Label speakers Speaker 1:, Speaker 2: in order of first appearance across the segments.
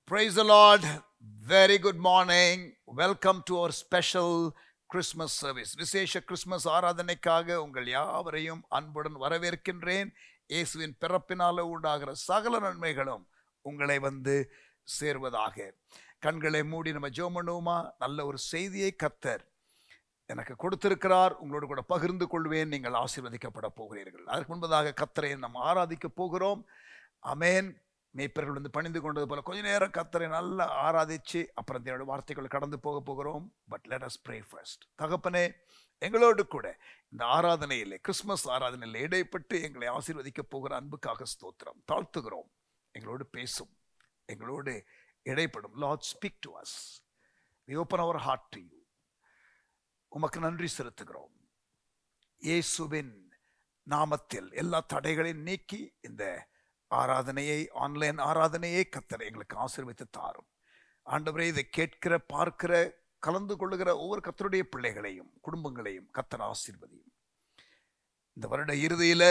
Speaker 1: Praise the Lord. Very good morning. Welcome to our special Christmas service. விசேஷ Christmas ஆராதனைக்காக உங்கள் யாவரையும் அன்புடன் வரவேற்கின்றேன். இயேசுவின் பிறப்பினால உண்டாகிற சகல நன்மைகளும் உங்களை வந்து சேர்வதாக. கண்களை மூடி நம்ம ஜெபம் பண்ணுவோமா? நல்ல ஒரு செய்தியை கர்த்தர் எனக்கு கொடுத்திருக்கிறார். உங்களோடு கூட பகிர்ந்து கொள்வேன். நீங்கள் ஆசீர்வதிக்கப்பட போகிறீர்கள். அதற்கு முன்பதாக கர்த்தரை நம்ம ஆராதிக்க போகிறோம். ஆமென். மேய்ப்பர்கள் வந்து பணிந்து கொண்டது போல கொஞ்ச நேரம் கர்த்தரை நல்லா ஆராதிச்சு அப்புறம் என்னோட வார்த்தைகளை கடந்து போகிறோம். But let us pray first. தகப்பனே, எங்களோடு கூட இந்த ஆராதனையிலே, கிறிஸ்மஸ் ஆராதனையில் இடைப்பட்டு எங்களை ஆசீர்வதிக்க போகிற அன்புக்காக ஸ்தோத்திரம். தாழ்த்துகிறோம். எங்களோடு பேசும், எங்களோடு இடைப்படும். Lord, speak to us. we open our heart to you. உமக்கு நன்றி செலுத்துகிறோம். இயேசுவின் நாமத்தில் எல்லா தடைகளையும் நீக்கி இந்த ஆராதனையை, ஆன்லைன் ஆராதனையை கர்த்தர் எங்களுக்கு ஆசீர்வதித்து தாரும். ஆண்டவரே, இதை கேட்கிற, பார்க்கிற, கலந்து கொள்ளுகிற ஒவ்வொரு கர்த்தருடைய பிள்ளைகளையும் குடும்பங்களையும் கர்த்தர் ஆசீர்வதியும். இந்த வருட இறுதியில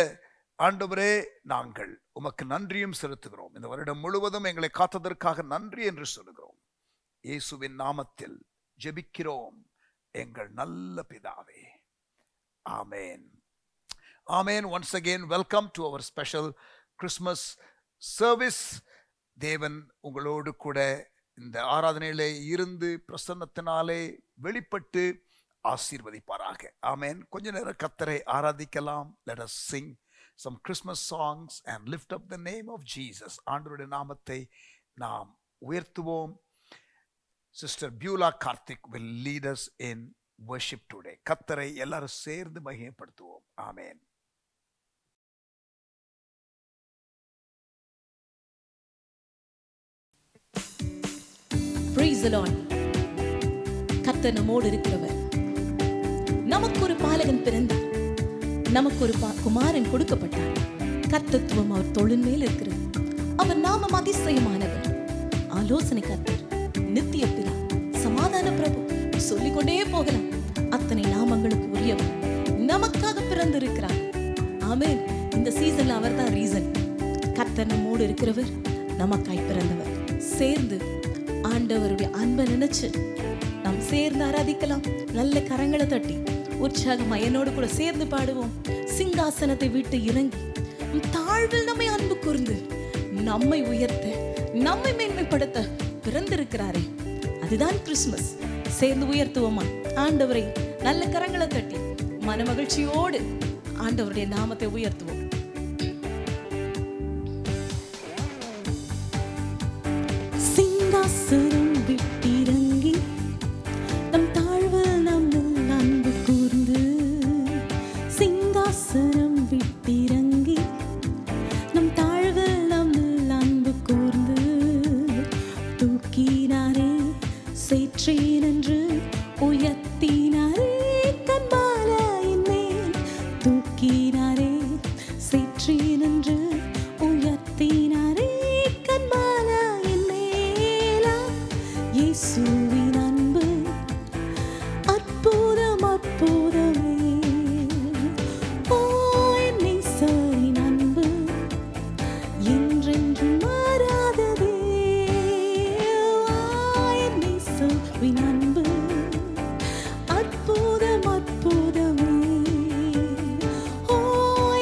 Speaker 1: ஆண்டவரே, நாங்கள் உமக்கு நன்றியும் செலுத்துகிறோம். இந்த வருடம் முழுவதும் எங்களை காத்ததற்காக நன்றி என்று சொல்லுகிறோம். இயேசுவின் நாமத்தில் ஜெபிக்கிறோம் எங்கள் நல்ல பிதாவே. ஆமென். ஆமென். Once again, welcome to our special Christmas service. தேவன் உங்களோடு கூட இந்த ஆராதனையிலே இருந்து பிரசன்னத்தினாலே வெளிப்பட்டு ஆசீர்வதிப்பாராக. ஆமென். கொஞ்ச நேரம் கர்த்தரை ஆராதிக்கலாம். Let us sing some Christmas songs and lift up the name of Jesus. ஆண்டவருடைய நாமத்தை நாம் உயர்த்துவோம். Sister Beulah Karthik will lead us in worship today. கர்த்தரை எல்லாரும் சேர்ந்து மகிமைப்படுத்துவோம். ஆமென்.
Speaker 2: Praise the Lord. கர்த்தர் நம்மோடு இருக்கிறவர். நமக்கு ஒரு பாலகன் பிறந்தார், நமக்கு ஒரு குமாரன் கொடுக்கப்பட்டார். கர்த்தத்துவம் அவர் தோளின் மேல் இருக்கிறது. அவர் நாமம் அதிசயமானவர், ஆலோசனை கர்த்தர், நித்திய பிதா, சமாதான பிரபு. சொல்லிக்கொண்டே போகலாம். அத்தனை நாமங்களுக்கு உரியவர் நமக்காக பிறந்திருக்கிறார். ஆமென். இந்த சீசன்ல அவர் தான் ரீசன். கர்த்தர் நம்மோடு இருக்கிறவர், நமக்காய் பிறந்தவர். சேர்ந்து ஆண்டவருடைய அன்பை நினைச்சு நாம் சேர்ந்து ஆராதிக்கலாம். நல்ல கரங்களை தட்டி உற்சாகமா என்னோடு கூட சேர்ந்து பாடுவோம். சிங்காசனத்தை விட்டு இறங்கி தாழ்வில் நம்மை அன்பு கூர்ந்து நம்மை உயர்த்த, நம்மை மேன்மைப்படுத்த பிறந்திருக்கிறாரே, அதுதான் கிறிஸ்மஸ். சேர்ந்து உயர்த்துவோமா ஆண்டவரை? நல்ல கரங்களை தட்டி மனமகிழ்ச்சியோடு ஆண்டவருடைய நாமத்தை உயர்த்துவோம். சிங்காசனம் விட்டிறங்கி நம் தாழ்வில் நம்மில் அன்பு கூர்ந்து, சிங்காசனம் விட்டிறங்கி நம் தாழ்வில் நம்மில் அன்பு கூர்ந்து, தூக்கினாரே சேற்றேன் என்று உயர்த்தினாரே கன்மாலையின் மேல், தூக்கினாரே சேற்றேன் என்று உயர்த்தினாரே கன்மாலையின் மேலா. இயேசுவின் அன்பு அற்புதம், அற்புதமே. ஓ, என் நேசரின் அன்பு என்றென்றும் மாறாததே. என் நேசரின் அன்பு அற்புதம், அற்புதமே. ஓ,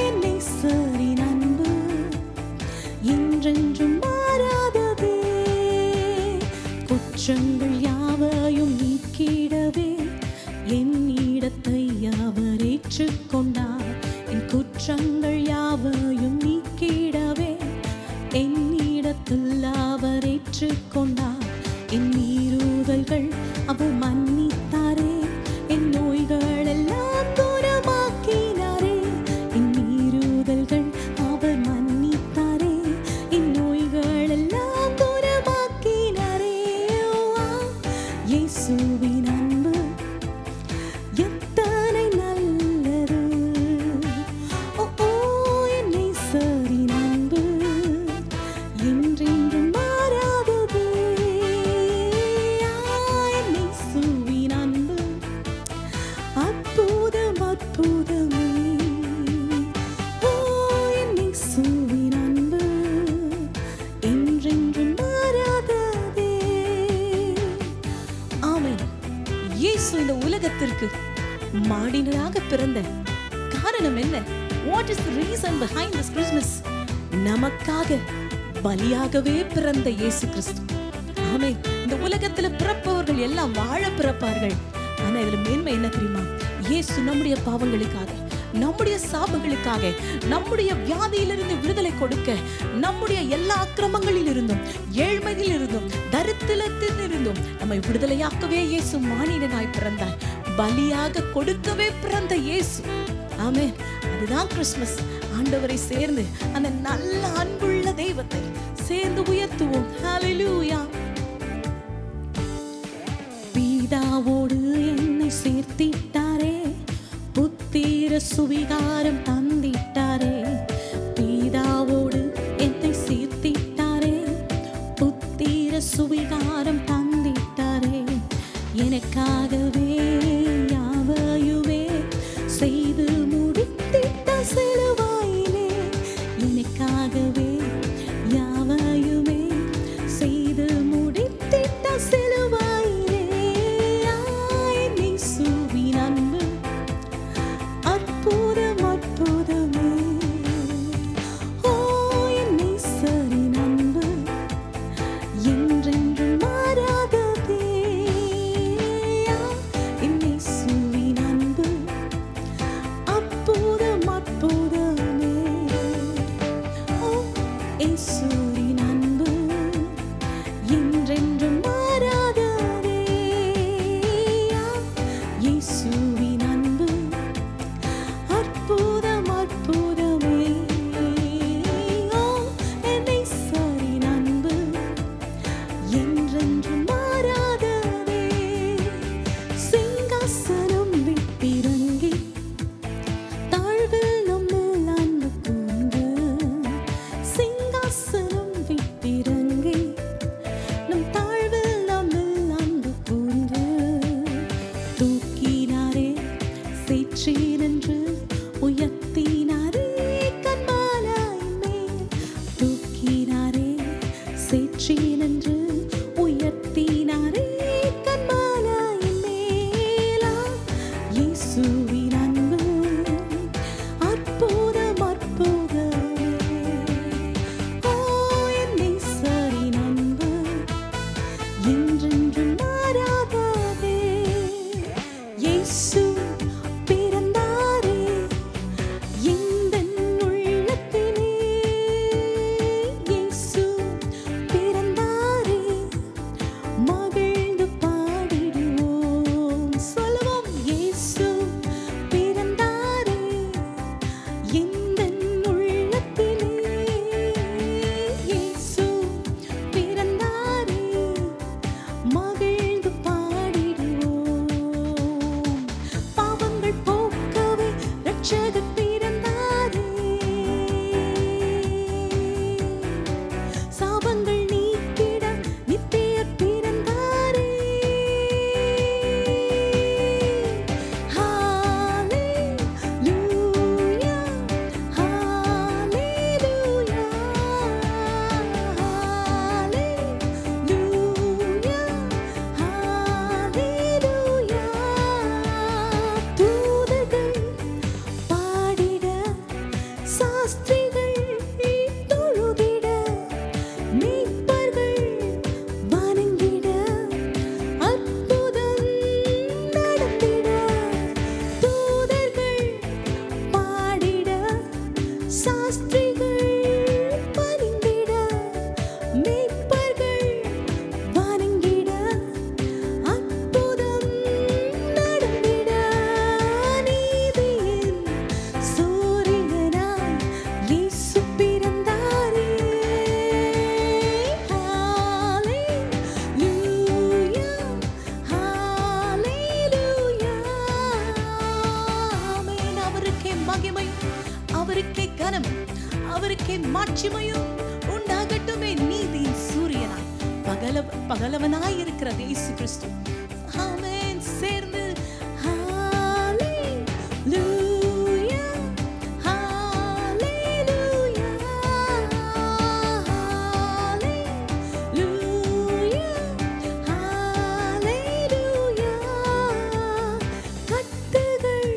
Speaker 2: என் நேசரின் அன்பு என்றென்றும் மாறாததே. குற்றங்கள் யாவையும் நீக்கிடவே என் இடத்தை அவர் ஏற்றுக்கொண்டார். என் குற்றங்கள் யாவையும் நீக்கிடவே என் இடத்தில் அவர் ஏற்றுக்கொண்டார். என் மீறுதல்கள் அவர் மன்னித்தாரே, என் நோய்கள் எல்லாம் தூரமாக்கினாரே. என் மீறுதல்கள் அவர் மன்னித்தாரே, என் நோய்கள் எல்லாம் தூரமாக்கினாரே. இயேசுவின் அன்பு எத்தனை நல்லது. ஓ, ஓ, மானிடனாக பிறந்த காரணம் என்ன? What is the reason behind this Christmas? நமக்காக பலியாகவே பிறந்த இயேசு கிறிஸ்து. ஆமென். இந்த உலகத்துல பிறப்பவர்கள் எல்லாம் வாழ பிறப்பார்கள். ஆனா இதுல மேன்மை என்ன தெரியுமா? இயேசு நம்முடைய பாவங்களுக்காக, நம்முடைய சாபங்களுக்காக, நம்முடைய வியாதியிலிருந்து விடுதலை கொடுக்க, நம்முடைய எல்லா அக்கிரமங்களில் இருந்தும், ஏழ்மையில் இருந்தும், தரித்திரத்தில் இருந்தும் நம்மை விடுதலையாக்கவே இயேசு மானிடனாய் பிறந்தார். பலியாக கொடுக்கவே பிறந்த இயேசு. ஆமென். அதுதான் கிறிஸ்துமஸ். ஆண்டவரை சேர்ந்து அந்த நல்ல அன்புள்ள தெய்வத்தை சேர்ந்து உயர்த்துவோம். ஹல்லேலூயா. பிதாவோடு என்னை சேர்த்திட்டாரே, புத்திர சுவிகாரம் தந்திட்டாரே. பிதாவோடு என்னை சேர்த்திட்டாரே, புத்திர சுவிகாரம் தந்திட்டாரே. எனக்காகவே யாவையுமே செய்து முடித்திட்ட சிலுவையிலே, எனக்காகவே யாவையுமே செய்து முடித்திட்ட சிலுவையிலே. இயேசுவின் அன்பு அற்புதம் அற்புதமே. ஓ என் நேசரின் அன்பு என்றென்றும் மாறாததே. என் இயேசுவின் அன்பு அற்புதம் அற்புதமே. ஓ இயேசுவின் அன்பு என்றென்றும் மாறாததே. இயேசுவின் அன்பு அற்புதம் அற்புதமே. ஓ என் நேசரின் அன்பு என்றென்றும் மாறாததே. சிங்காசனம் விட்டிறங்கி தாழ்வில் நம்மில் அன்பு கூர்ந்து, சிங்காசனம் விட்டிறங்கி நம் தாழ்வில் நம்மில் அன்பு கூர்ந்து, தூக்கினாரே சேற்றி நின்று உயர்த்தினாரே கண்மாலாயின் மேல். தூக்கினாரே சேற்றி நின்று உயர்த்தினாரே கண்மாலாயின் மேலா. இயேசுவின் அன்பு அற்புதம் அற்புதமே. ஓ என் நேசரின் அன்பு என்றென்றும் மாறாததே. இயேசு பிறந்தாரே எந்தன் உள்ளத்திலே. இயேசு பிறந்தாரே மகிழ்ந்து பாடிடுவோம். சொல்லுவோம். இயேசு பிறந்தாரே எந்தன் உள்ளத்திலே. இயேசு பிறந்தாரே மகிழ்ந்து பாடிடுவோம். பாவங்கள் போக்கவே இரட்சகர் பிறந்தாரே. சாபங்கள் நீக்கிட நித்தியர் பிறந்தாரே. ஹல்லேலூயா ஹல்லேலூயா ஹல்லேலூயா ஹல்லேலூயா. தூதர்கள் பாடிட, சாஸ்திரிகள் தொழுதிட, மீட்பர்கள் வணங்கிட, அற்புதம் நடந்திட. தூதர்கள் பாடிட, சாஸ்திரிகள் பணிந்திட, மீட்பர்கள் வணங்கிட, அற்புதம் நடந்திட. நீதியின் சூரியனாய் இயேசு பிறந்தாரே. ஹல்லேலூயா ஹல்லேலூயா. ஆமென். அவருக்கே மகிமையும், அவருக்கே கனம், அவருக்கே மாட்சிமையும் உண்டாகட்டுமே. நீதியின் சூரியனாய் பகலவனாய் இருக்கிற இயேசு கிறிஸ்து. ஆமென். சேர்ந்து ஹல்லேலூயா ஹல்லேலூயா ஹல்லேலூயா ஹல்லேலூயா. கட்டுகள்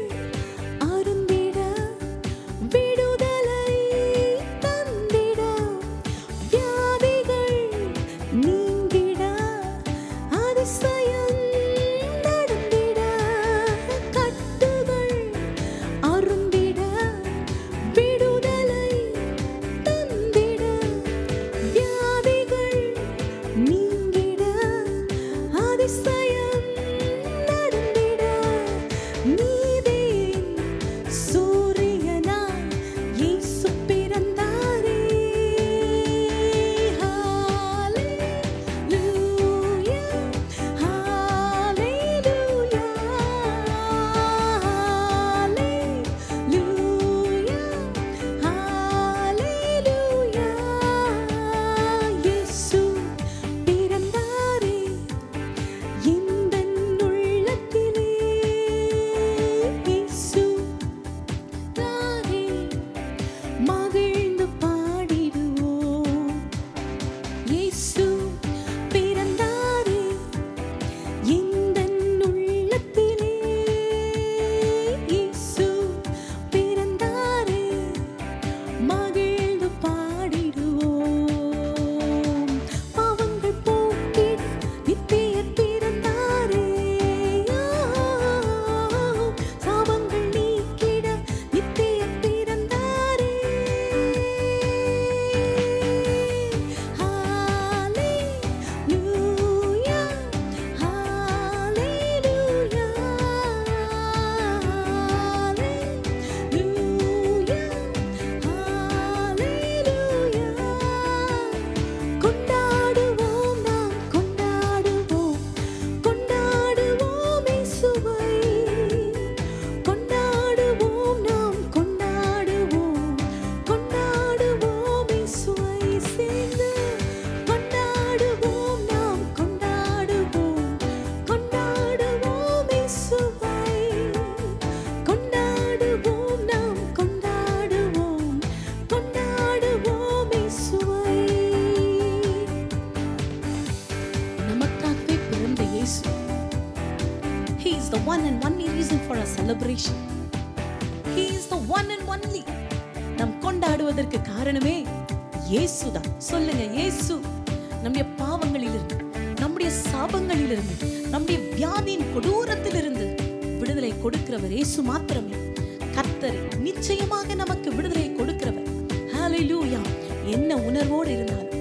Speaker 2: celebration. He is the one and only. நாம் கொண்டாடுவதற்கு காரணமே இயேசுதான். சொல்லுங்க, இயேசு நம்முடைய பாவங்களிலிருந்து, நம்முடைய சாபங்களிலிருந்து, நம்முடைய வியாதியின் கொடூரத்திலிருந்து விடுதலை கொடுக்கிறவர் இயேசு மாத்திரமே. கர்த்தர் நிச்சயமாக நமக்கு விடுதலை கொடுக்கிறவர். ஹல்லேலூயா. என்ன உணர்வோடு இருந்தாலும்,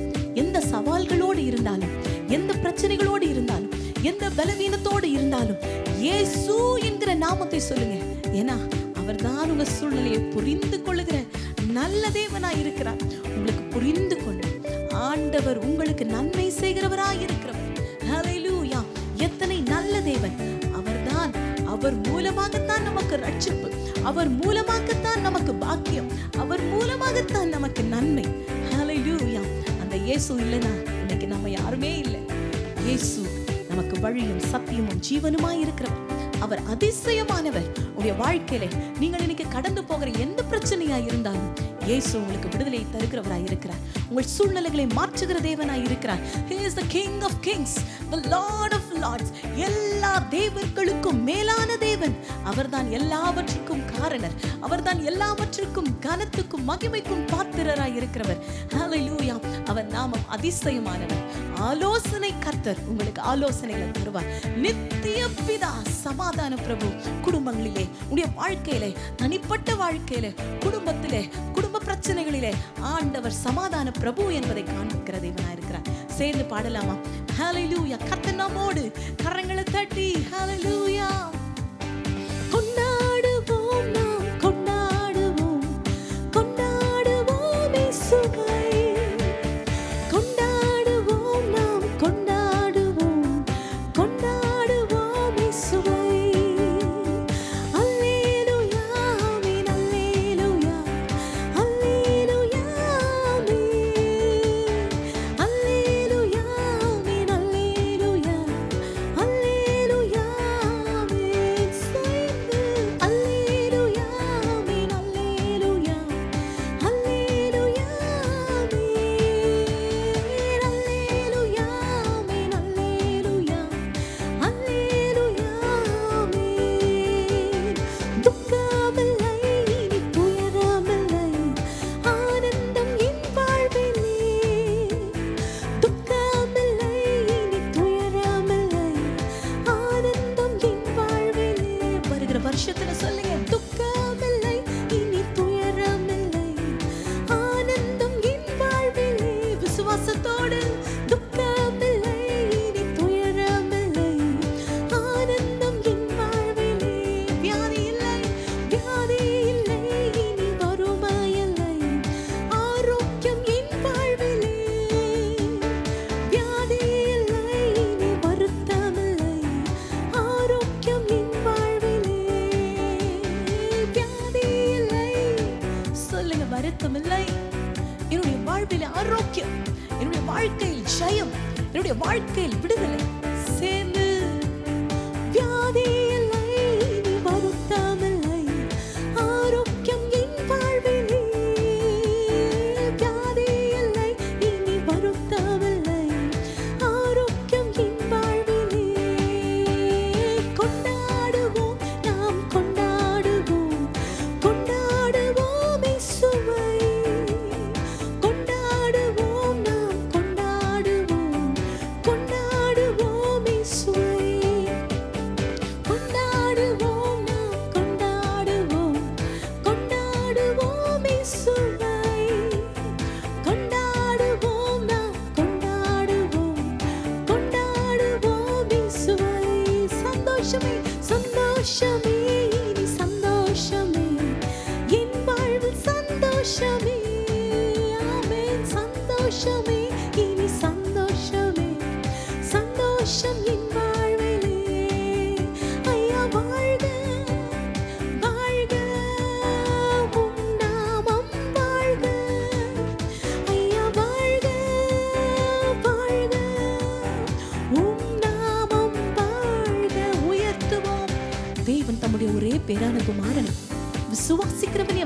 Speaker 2: எந்த சவால்களோடு இருந்தாலும், எந்த பிரச்சனைகளோடு இருந்தாலும், எந்த பலவீனத்தோடு இருந்தாலும் இயேசு என்கிற நாமத்தை சொல்லுங்க. ஏன்னா அவர்தான் உங்க சூழ்நிலையை புரிந்து கொள்ளுகிற நல்ல தேவனாய் இருக்கிறார். உங்களுக்கு புரிந்து கொண்டு ஆண்டவர் உங்களுக்கு நன்மை செய்கிறவராய் இருக்கிறவர். ஹல்லேலூயா. எத்தனை நல்ல தேவன் அவர்தான். அவர் மூலமாகத்தான் நமக்கு ரட்சிப்பு, அவர் மூலமாகத்தான் நமக்கு பாக்கியம், அவர் மூலமாகத்தான் நமக்கு நன்மை. ஹல்லேலூயா. அந்த இயேசு இல்லைனா இன்னைக்கு நம்ம யாருமே இல்லை. இயேசு நமக்கு வழியும் சத்தியமும் ஜீவனுமாய் இருக்கிறவர். அவர் அதிசயமானவர். உங்களுடைய வாழ்க்கையில நீங்கள் இன்னைக்கு கடந்து போகிற எந்த பிரச்சனையா இருந்தாலும் இயேசு உங்களுக்கு விடுதலை தருகிறவராய் இருக்கிறார். உங்கள் சூழ்நிலைகளை மாற்றுகிற தேவனாய் இருக்கிறார். He is the King of Kings, the Lord of Lords. எல்லா தேவர்களுக்கும் மேலான தேவன். அவர்தான் எல்லாவற்றுக்கும் காரணர். அவர்தான் எல்லாவற்றுக்கும் கனத்துக்கும் மகிமைக்கும் பாத்திரராய் இருக்கிறவர். ஹல்லேலூயா. அவர் நாமம் அதிசயமானவர். ஆலோசனை கர்த்தர் உங்களுக்கு ஆலோசனைகளை தருவார். நித்திய பிதா சமாதான பிரபு. குடும்பங்களிலே, உடைய வாழ்க்கையிலே, தனிப்பட்ட வாழ்க்கையிலே, குடும்பத்திலே, குடும்ப பிரச்சனைகளிலே ஆண்டவர் சமாதான பிரபு என்பதை காண்பிக்கிற தேவனாய் இருக்கிறார். சேர்ந்து பாடலாமா? ஹல்லேலூயா. கர்த்தர் நம்மோடு. கரங்களை தட்டி ஹல்லேலூயா. கொண்டாடுவோம், நாம் கொண்டாடுவோம், கொண்டாடுவோம் இயேசுவை. கொண்டாடுவோம், நாம் கொண்டாடுவோம், கொண்டாடுவோம் இயேசுவை. அல்லேலூயா, ஆமென், அல்லேலூயா, அல்லேலூயா, ஆமென், அல்லேலூயா, ஆமென், அல்லேலூயா, அல்லேலூயா, ஆமென். சேர்ந்து அல்லேலூயா, ஆமென், அல்லேலூயா, அல்லேலூயா, ஆமென், அல்லேலூயா, ஆமென், அல்லேலூயா, அல்லேலூயா, ஆமென். துக்கமில்லை, இனி துயரமில்லை, ஆனந்தம் என் வாழ்விலே. துக்கமில்லை, இனி துயரமில்லை, ஆனந்தம் என் வாழ்விலே. வருகிற வருஷத்துல சொல்லுங்க, துக்கமில்லை, இனி துயரமில்லை, ஆனந்தம் என் வாழ்விலே. விசுவாசத்தோடு துக்கமில்லை, இனி துயரமில்லை, ஆனந்தம் என் வாழ்விலே. வியாதி இல்லை, வியாதி இல்லை, இனி வறுமை இல்லை, ஆரோக்கியம் என் வாழ்விலே. வியாதி இல்லை, இனி வருத்தமில்லை, ஆரோக்கியம் என் வாழ்விலே. வியாதி இல்லை, சொல்லுங்க, வருத்தம் இல்லை. என்னுடைய வாழ்விலே ஆரோக்கியம், என்னுடைய வாழ்க்கையில் ஜெயம், என்னுடைய வாழ்க்கையில் விடுதலை. சேர்ந்து வியாதி இல்லை, இனி வருத்தமில்லை, ஆரோக்கியம் என் வாழ்விலே. வியாதி இல்லை, இனி வருத்தமில்லை, ஆரோக்கியம் என் வாழ்விலே. கொண்டாடுவோம், நாம் கொண்டாடுவோம், கொண்டாடுவோம் இயேசுவை. கொண்டாடுவோம், நாம் கொண்டாடுவோம், கொண்டாடுவோம் இயேசுவை. கொண்டாடுவோம், நாம் கொண்டாடுவோம், கொண்டாடுவோம் இயேசுவை. கொண்டாடுவோம், நாம் கொண்டாடுவோம், கொண்டாடுவோம் இயேசுவை. சந்தோஷமே, சந்தோஷமே, இனி சந்தோஷமே, என் வாழ்வில் சந்தோஷமே. ஆமென். சந்தோஷமே, இனி சந்தோஷமே, சந்தோஷம் என் வாழ்விலே. ஐயா வாழ்க, வாழ்க, உம் நாமம் வாழ்க. ஐயா வாழ்க, வாழ்க, உம் நாமம் வாழ்க. உயர்த்துவோம். தேவன் தம்முடைய ஒரே பேரான குமாரனை விசுவாசிக்கிறவனே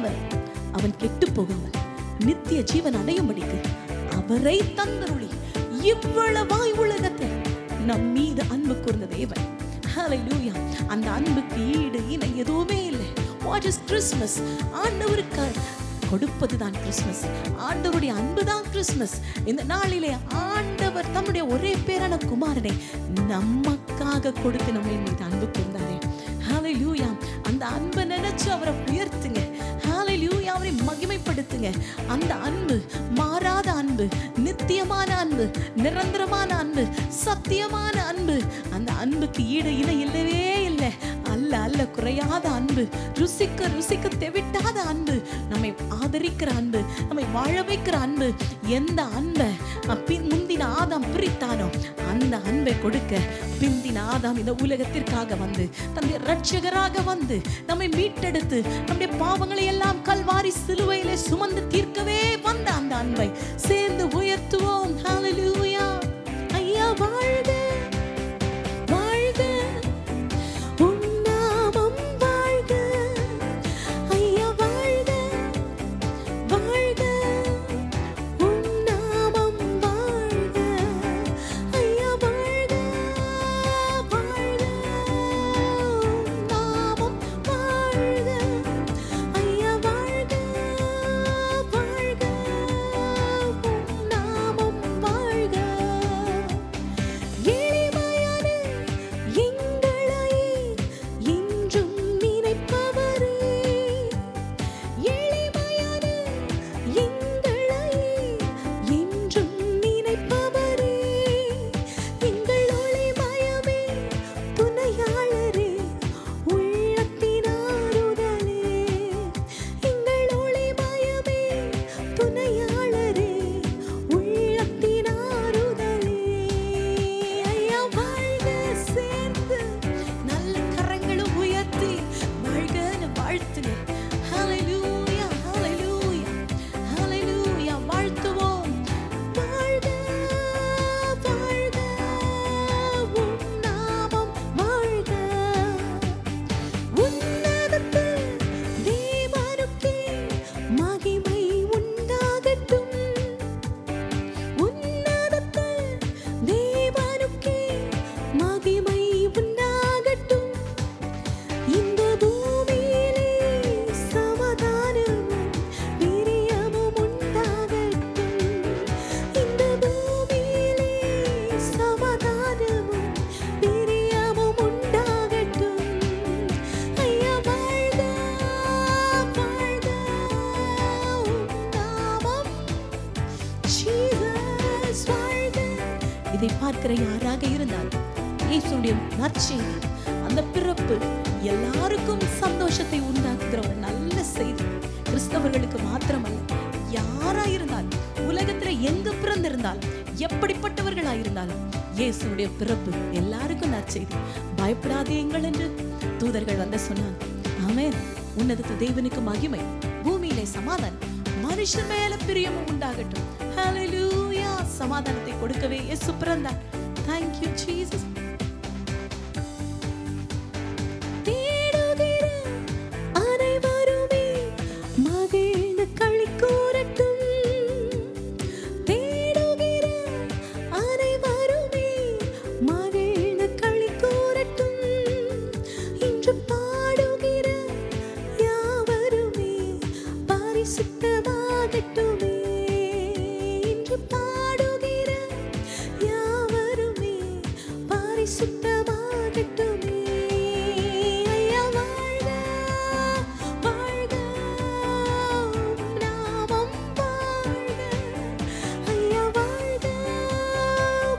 Speaker 2: அவன் கெட்டு போகாமல் நித்திய ஜீவன் அடையும்படிக்கு அவரை தந்தருளி இவ்வளவாய் உலகத்தில் நம் மீது அன்பு கூர்ந்த தேவன். ஹalleluya. அந்த அன்புக்கு ஈடு இணை எதுவுமே இல்லை. What is Christmas? ஆண்டவருக்கு கொடுப்பதுதான் கிறிஸ்மஸ். ஆண்டவருடைய அன்புதான் கிறிஸ்மஸ். இந்த நாளிலே ஆண்டவர் தம்முடைய ஒரே பேரான குமாரனை நமக்காக கொடுத்து நம்மை மீது அன்பு கொண்டாரே. ஹalleluya. அந்த அன்பை நினைச்சு அவரை உயர்த்துங்க. ஹalleluya. அவரை மகிமைப்படுத்துங்க. அந்த அன்பு மாறாத அன்பு, நித்தியமான அன்பு, நிரந்தரமான அன்பு, சத்தியமான அன்பு. அந்த அன்புக்கு ஈடு இணை இல்லவே இல்லை. அல்ல அல்ல குறையாத அன்பு, ருசிக்க ருசிக்க தெவிட்டாத அன்பு, நம்மை ஆதரிக்கிற அன்பு, நம்மை வாழ வைக்கிற அன்பு. எந்த அன்பை முந்தின ஆதாம் பிரித்தானோ அந்த அன்பை கொடுக்க பிந்தின ஆதாம் இந்த உலகத்திற்காக வந்து தன்னுடைய இரட்சகராக வந்து நம்மை மீட்டெடுத்து நம்முடைய பாவங்களை எல்லாம் கல்வாரி சிலுவையிலே சுமந்து தீர்க்கவே வந்த அந்த அன்பை சேர்ந்து உயர்த்துவோம். ஹalleluya. ஐயா வாழ்க வாழ்க, உன் நாமம் வாழ்க. ஐயா வாழ்க வாழ்க, உன் நாமம் வாழ்க. ஐயா வாழ்க வாழ்க, உன் நாமம் வாழ்க. ஐயா வாழ்க வாழ்க, உன் நாமம் வாழ்க. எளிமையான எங்களை என்றும் நினைப்பவரே, எளிமையான எங்களை என்றும் நினைப்பவரே, எங்கள் ஒளிமயமே துணையாளரே, உள்ளத்தின் ஆறுதலே. எங்கள் ஒளிமயமே துணையாளரே, உள்ளத்தின் ஆறுதலே. ஐயா வாழ்க, சேர்ந்து நல்ல கரங்களை உயர்த்தி வாழ்கன்னு வாழ்த்துங்க. ஹalleluya ஹalleluya ஹalleluya. வாழ்த்துவோம். வாழ்க வாழ்க, உன் நாமம் வாழ்க. உன்னதத்தில் தேவனுக்கே மகிமை உண்டாகட்டும். உன்னதத்தில் தேவனுக்கே மகிமை உண்டாகட்டும். இந்த பூமியிலே சமாதானமும் பிரியமும் உண்டாகட்டும். இந்த பூமியிலே சமாதானமும் பிரியமும் உண்டாகட்டும். ஐயா வாழ்க வாழ்க, உன் நாமம் ஜீசஸ் வாழ்க. இதை பார்க்கிற யாராக இருந்தால் இயேசுடைய நற்செய்தி, அந்த பிறப்பு எல்லாருக்கும் சந்தோஷத்தை உண்டாக்குகிற ஒரு நல்ல செய்தி. கிறிஸ்தவர்களுக்கு மாத்திரமல்ல, யாராயிருந்தாலும் உலகத்துல எங்க பிறந்திருந்தாலும் எப்படிப்பட்டவர்களாயிருந்தாலும் இயேசுடைய பிறப்பு எல்லாருக்கும் நற்செய்தி. பயப்படாதீங்கள் என்று தூதர்கள் வந்து சொன்னாங்க. ஆமென். உன்னதத்து தேவனுக்கு மகிமை, பூமியிலே சமாதானம், மனுஷன் மேல பிரியமும் உண்டாகட்டும். ஹalleluya. சமாதானத்தை கொடுக்கவே இயேசு பிறந்தார். Thank you Jesus. தேடுகிற அனைவருமே மகிழ்ந்து களி கூறட்டும். தேடுகிற அனைவருமே மகிழ்ந்து களி கூறட்டும். இன்று பாடுகிற யாவருமே பரிசுத்தமாகட்டுமே. இன்று பாடுகிற யாவருமே பரிசுத்தமாகட்டுமே. ஐயா வாழ்க வாழ்க, உன் நாமம் வாழ்க. ஐயா வாழ்க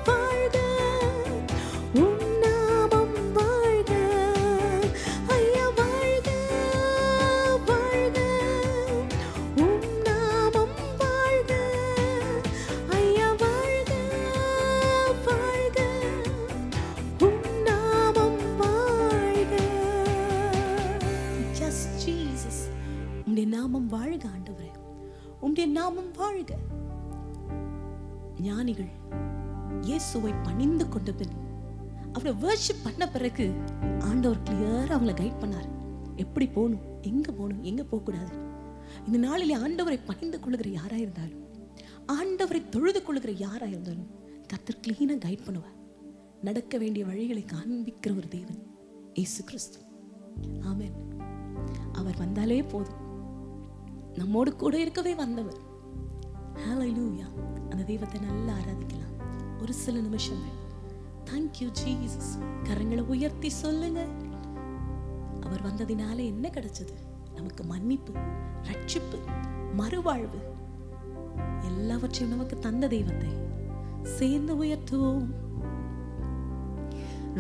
Speaker 2: வாழ்க, உன் நாமம் வாழ்க. ஐயா வாழ்க வாழ்க, உன் நாமம் வாழ்க. ஐயா வாழ்க வாழ்க, உன் நாமம் வாழ்க. Just Jesus. உம்முடைய நாமம் வாழ்க ஆண்டவரே, உம்முடைய நாமம் வாழ்க. ஞானிகள் இயேசுவை பணிந்து கொண்ட பின், அவரை வர்ஷிப் பண்ண பிறகு ஆண்டவர் கிளியரா அவங்களை கைட் பண்ணார். எப்படி போகணும், எங்க போகணும், எங்க போகக்கூடாது. இந்த நாளிலே ஆண்டவரை பணிந்து கொள்ளுகிற யாரா இருந்தாலும், ஆண்டவரை தொழுது கொள்ளுகிற யாரா இருந்தாலும் கர்த்தர் கிளீனா கைட் பண்ணுவார். நடக்க வேண்டிய வழிகளை காண்பிக்கிற ஒரு தேவன் இயேசு கிறிஸ்து. ஆமென். அவர் வந்தாலே போதும். நம்மோடு கூட இருக்கவே வந்தவர். ஹalleluya. அந்த தெய்வத்தை நல்லா ஆராதிக்கலாம். ஒரு சில நிமிஷங்கள். Thank you Jesus. கரங்களை உயர்த்தி சொல்லுங்க. அவர் வந்ததினாலே என்ன கிடைச்சது? நமக்கு மன்னிப்பு, ரட்சிப்பு, மறுவாழ்வு, எல்லாவற்றையும் நமக்கு தந்த தெய்வத்தை சேர்ந்து உயர்த்துவோம்.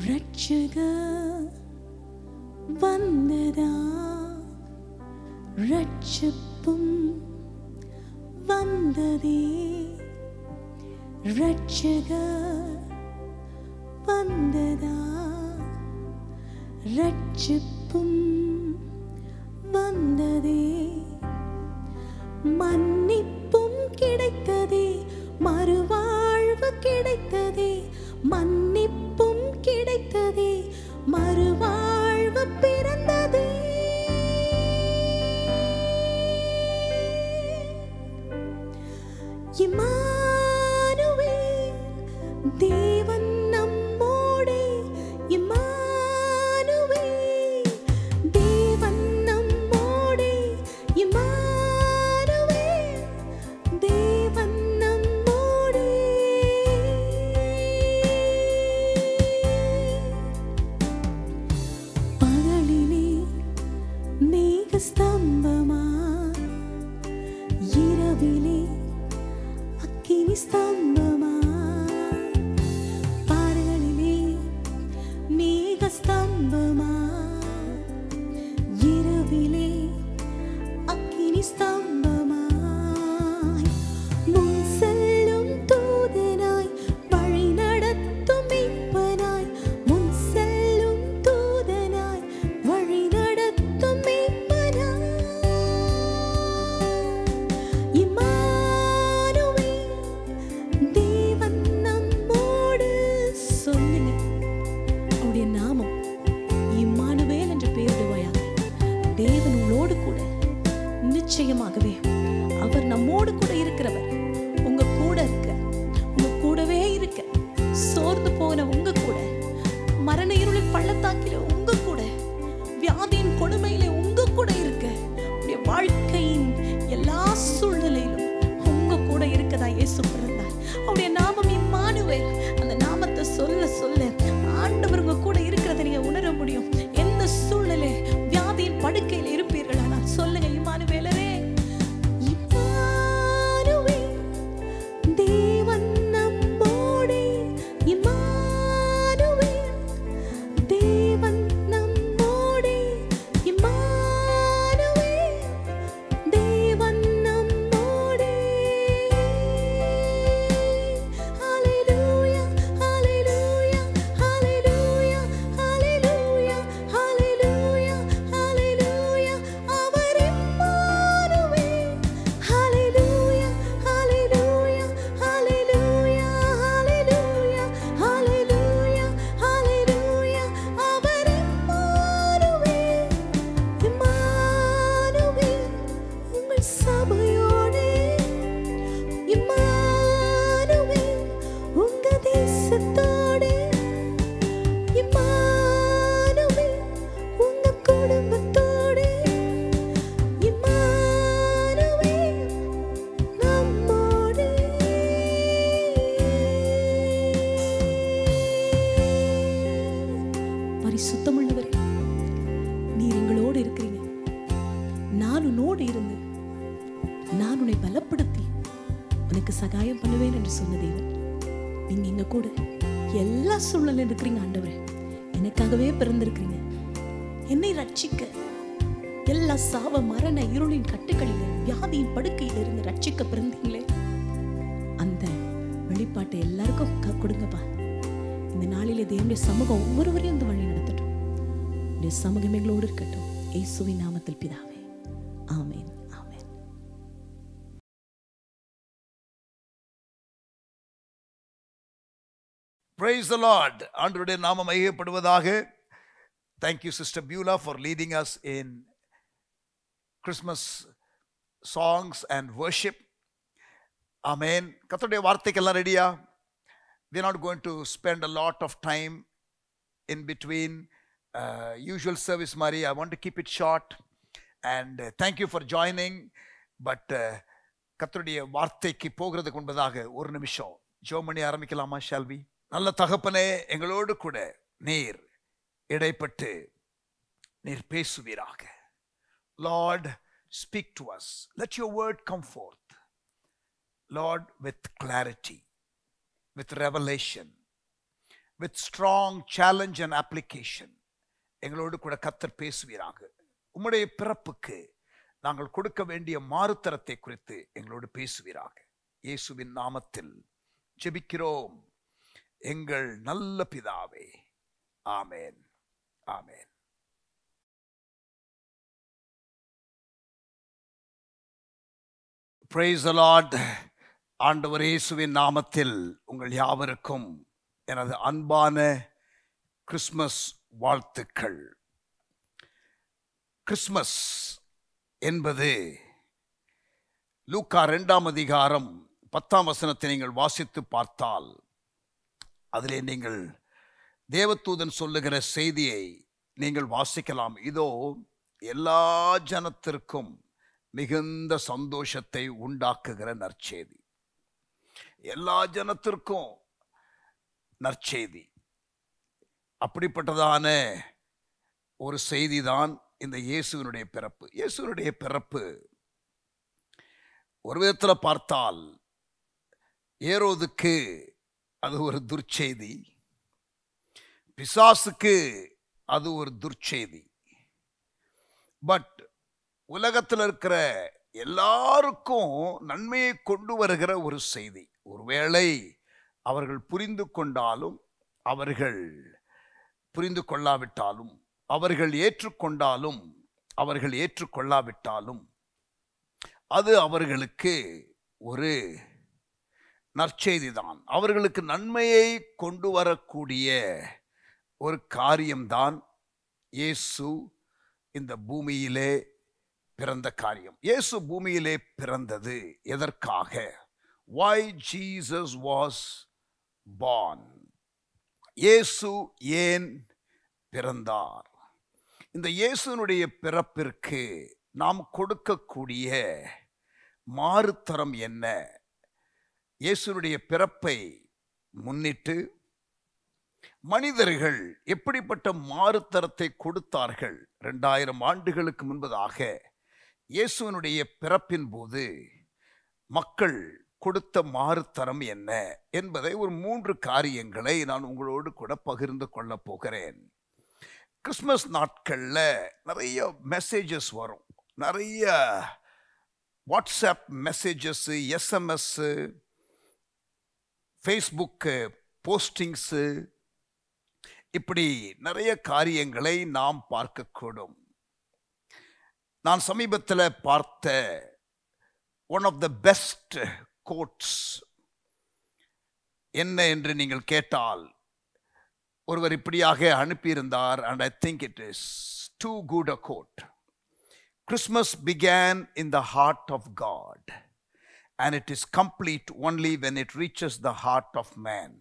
Speaker 2: ரட்சகர் வந்ததா, ரட்சிப்பும் வந்ததே. ரட்சகர் வந்ததா, ரட்சிப்பும் வந்ததே. மன்னிப்பும் கிடைத்ததே, மறுவாழ்வு கிடைத்ததே. மன்னிப்பும் கிடைத்ததே, மறுவாழ்வு பிறந்ததே. இம்மானுவேல், தேவன் நம்மோடே. இம்மானுவேல், தேவன் நம்மோடே. இம்மானுவேல், தேவன் நம்மோடே. பகலிலே மேகஸ்தம்பமா, இரவிலே அக்கினி ஸ்தம்பமா. பகலிலே மேகஸ்தம்பமா, இரவிலே அக்கினி ஸ்தம்பமாய். முன் செல்லும் தூதனாய், வழி நடத்தும் மீட்பனாய். முன் செல்லும் தூதனாய், வழி நடத்தும் மீட்பனாய். இம்மானுவேல், தேவன் நம்மோடு. சொல்லுங்க அவருடைய நாமம் இம்மானுவேல் என்று பெயரிடுவாயாக. தேவன் உங்களோடு கூட. நிச்சயமாகவே அவர் நம்மோடு கூட இருக்கிறவர். உங்க கூட இருக்க, உங்க கூடவே இருக்க. சோர்ந்து போன உங்க கூட, மரண இருளின் பள்ளத்தாக்கில உங்க கூட, வியாதியின் கொடுமையிலே உங்க கூட இருக்க, உடைய வாழ்க்கையின் எல்லா சூழ்நிலையிலும் உங்க கூட இருக்கதா இயேசு பிறந்தார். அவருடைய நாமம் இம்மானுவேல். அந்த நாமத்தை சொல்ல சொல்ல ஆண்டவர் உங்க கூட இருக்கிறதை நீங்க உணர முடியும். எந்த சூழ்நிலை வியாதியின் படுக்கையில் இருப்பீர்கள், ஆனால் சொல்லுங்க இம்மானுவேலரே. இம்மானுவேல், தேவன் நம்மோடே. இம்மானுவேல், தேவன் நம்மோடே. இம்மானுவேல், தேவன் நம்மோடே. ஹalleluya, ஹalleluya, ஹalleluya, ஹalleluya, ஹalleluya, ஹalleluya. அவர் இம்மானுவேல். ஹalleluya, ஹalleluya, ஹalleluya, ஹalleluya, ஹalleluya, ஹalleluya. அவர் இம்மானுவேல். இம்மானுவேல், உங்கள் சபையோடே. இம்மானுவேல், உங்க தேசத்தோடே. இம்மானுவேல், உங்க குடும்பத்தோடே. இம்மானுவேல், நம்மோடே. பரிசுத்தமுள்ளவரே, நீர் எங்களோடு இருக்கிறீங்க. நான் உன்னோடு இருந்து நான் உன்னை பலப்படுத்தி உனக்கு சகாயம் பண்ணுவேன் என்று சொன்ன தேவன், நீங்க எங்க கூட எல்லா சூழ்நிலையிலும் இருக்கிறீங்க. ஆண்டவரே, எனக்காகவே பிறந்திருக்கிறீங்க. என்னை ரட்சிக்க, எல்லா சாவ மரண இருளின் கட்டுகளில், வியாதியின் படுக்கையில் இருந்து ரட்சிக்க பிறந்தீங்களே. அந்த வெளிப்பாட்டை எல்லாருக்கும் கொடுங்கப்பா. இந்த நாளிலே தேவனுடைய சமூகம் ஒவ்வொருவரையும் இந்த வழி நடத்தட்டும். உடைய சமூகம் எங்களோடு இருக்கட்டும். இயேசுவின் நாமத்தில் பிதாவே, ஆமென், ஆமென்.
Speaker 1: Praise the Lord. ஆண்டவருடைய நாமம் மகிமைப்படுவதாக. Thank you, Sister Beulah, for leading us in Christmas songs and worship. Amen. கர்த்தருடைய வார்த்தைக்கு எல்லாம் ரெடியா? we're not going to spend a lot of time in between usual service, Mari. I want to keep it short. And thank you for joining. But கர்த்தருடைய வார்த்தைக்கு போகிறதுக்கு முன்பதாக ஒரு நிமிஷம் ஜெபம் பண்ணி ஆரம்பிக்கலாமா? Shall we? நல்ல தகப்பனே, எங்களோடு கூட நீர் இடைப்பட்டு நீர் பேசுவீராக. Lord, speak to us. Let your word come forth, Lord, with clarity, with revelation, with strong challenge and application. எங்களோடு கூட கர்த்தர் பேசுவீராக. உம்முடைய பிறப்புக்கு நாங்கள் கொடுக்க வேண்டிய மாறுத்தரத்தை குறித்து எங்களோடு பேசுவீராக. இயேசுவின் நாமத்தில் ஜெபிக்கிறோம் எங்கள் நல்ல பிதாவே. ஆமென். ஆமென். Praise the Lord. ஆண்டவர் இயேசுவின் நாமத்தில் உங்கள் யாவருக்கும் எனது அன்பான கிறிஸ்மஸ் வாழ்த்துக்கள். கிறிஸ்மஸ் என்பது லூக்கா 2ஆம் அதிகாரம் 10ஆம் வசனத்தை நீங்கள் வாசித்து பார்த்தால் அதிலே நீங்கள் தேவதூதன் சொல்லுகிற செய்தியை நீங்கள் வாசிக்கலாம். இதோ எல்லா ஜனத்திற்கும் மிகுந்த சந்தோஷத்தை உண்டாக்குகிற நற்செய்தி. எல்லா ஜனத்திற்கும் நற்செய்தி. அப்படிப்பட்டதான ஒரு செய்தி தான் இந்த இயேசுவினுடைய பிறப்பு. இயேசுவினுடைய பிறப்பு ஒரு விதத்தில் பார்த்தால் ஏரோதுக்கு அது ஒரு துர்ச்செய்தி, பிசாசுக்கு அது ஒரு துர்ச்செய்தி. பட் உலகத்தில் இருக்கிற எல்லாருக்கும் நன்மையை கொண்டு வருகிற ஒரு செய்தி. ஒருவேளை அவர்கள் புரிந்து கொண்டாலும், அவர்கள் புரிந்து கொள்ளாவிட்டாலும், அவர்கள் ஏற்றுக்கொண்டாலும், அவர்கள் ஏற்றுக்கொள்ளாவிட்டாலும் அது அவர்களுக்கு ஒரு நற்செய்தி தான். அவர்களுக்கு நன்மையை கொண்டு வரக்கூடிய ஒரு காரியம்தான் இயேசு இந்த பூமியிலே பிறந்த காரியம். இயேசு பூமியிலே பிறந்தது எதற்காக? Why Jesus was born? இயேசு ஏன் பிறந்தார்? இந்த இயேசுனுடைய பிறப்பிற்கு நாம் கொடுக்கக்கூடிய மாறுத்தரம் என்ன? இயேசுனுடைய பிறப்பை முன்னிட்டு மனிதர்கள் எப்படிப்பட்ட மாறுத்தரத்தை கொடுத்தார்கள்? 2000 ஆண்டுகளுக்கு முன்பதாக இயேசுவினுடைய பிறப்பின் போது மக்கள் கொடுத்த மாறுத்தரம் என்ன என்பதை ஒரு 3 காரியங்களை நான் உங்களோடு கூட பகிர்ந்து கொள்ள போகிறேன். கிறிஸ்மஸ் நாட்களில் நிறைய மெசேஜஸ் வரும், நிறைய WhatsApp messages, SMS, Facebook postings, இப்படி நிறைய காரியங்களை நாம் பார்க்கக்கூடும். நான் சமீபத்தில் பார்த்த one of the best quotes என்ன என்று நீங்கள் கேட்டால், ஒருவர் இப்படியாக அனுப்பியிருந்தார். and I think it is too good a quote. Christmas began in the heart of God and it is complete only when it reaches the heart of man.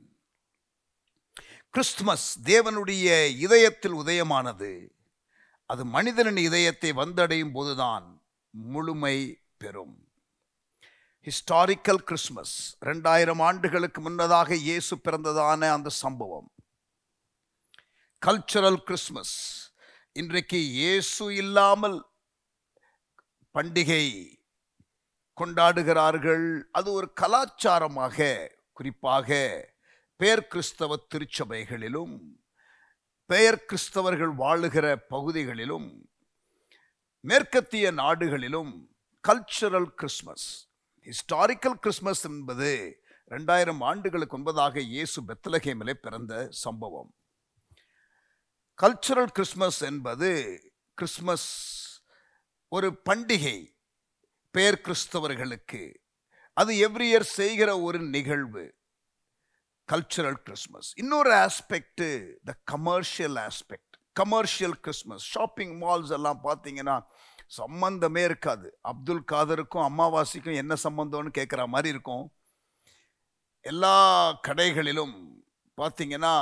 Speaker 1: Christmas தேவனுடைய இதயத்தில் உதயமானது. அது மனிதனின் இதயத்தை வந்தடையும் போதுதான் முழுமை பெறும். ஹிஸ்டாரிக்கல் கிறிஸ்மஸ், 2000 ஆண்டுகளுக்கு முன்னதாக இயேசு பிறந்ததான அந்த சம்பவம். கல்ச்சரல் கிறிஸ்மஸ், இன்றைக்கு இயேசு இல்லாமல் பண்டிகை கொண்டாடுகிறார்கள். அது ஒரு கலாச்சாரமாக, குறிப்பாக பெயர் கிறிஸ்தவ திருச்சபைகளிலும் பெயர் கிறிஸ்தவர்கள் வாழுகிற பகுதிகளிலும் மேற்கத்திய நாடுகளிலும் கல்ச்சரல் கிறிஸ்மஸ். ஹிஸ்டாரிக்கல் கிறிஸ்மஸ் என்பது 2000 ஆண்டுகளுக்கு முன்பதாக இயேசு பெத்லகேமிலே பிறந்த சம்பவம். கல்ச்சரல் கிறிஸ்மஸ் என்பது கிறிஸ்மஸ் ஒரு பண்டிகை பெயர் கிறிஸ்தவர்களுக்கு. அது எவ்ரி இயர் செய்கிற ஒரு நிகழ்வு. Cultural Christmas. இன்னொரு aspect, the commercial aspect. Commercial Christmas, shopping malls எல்லாம் பார்த்தீங்கன்னா சம்பந்தமே இருக்காது. அப்துல் காதருக்கும் அமாவாசைக்கும் என்ன சம்பந்தம்னு கேட்குற மாதிரி இருக்கும். எல்லா கடைகளிலும் பார்த்தீங்கன்னா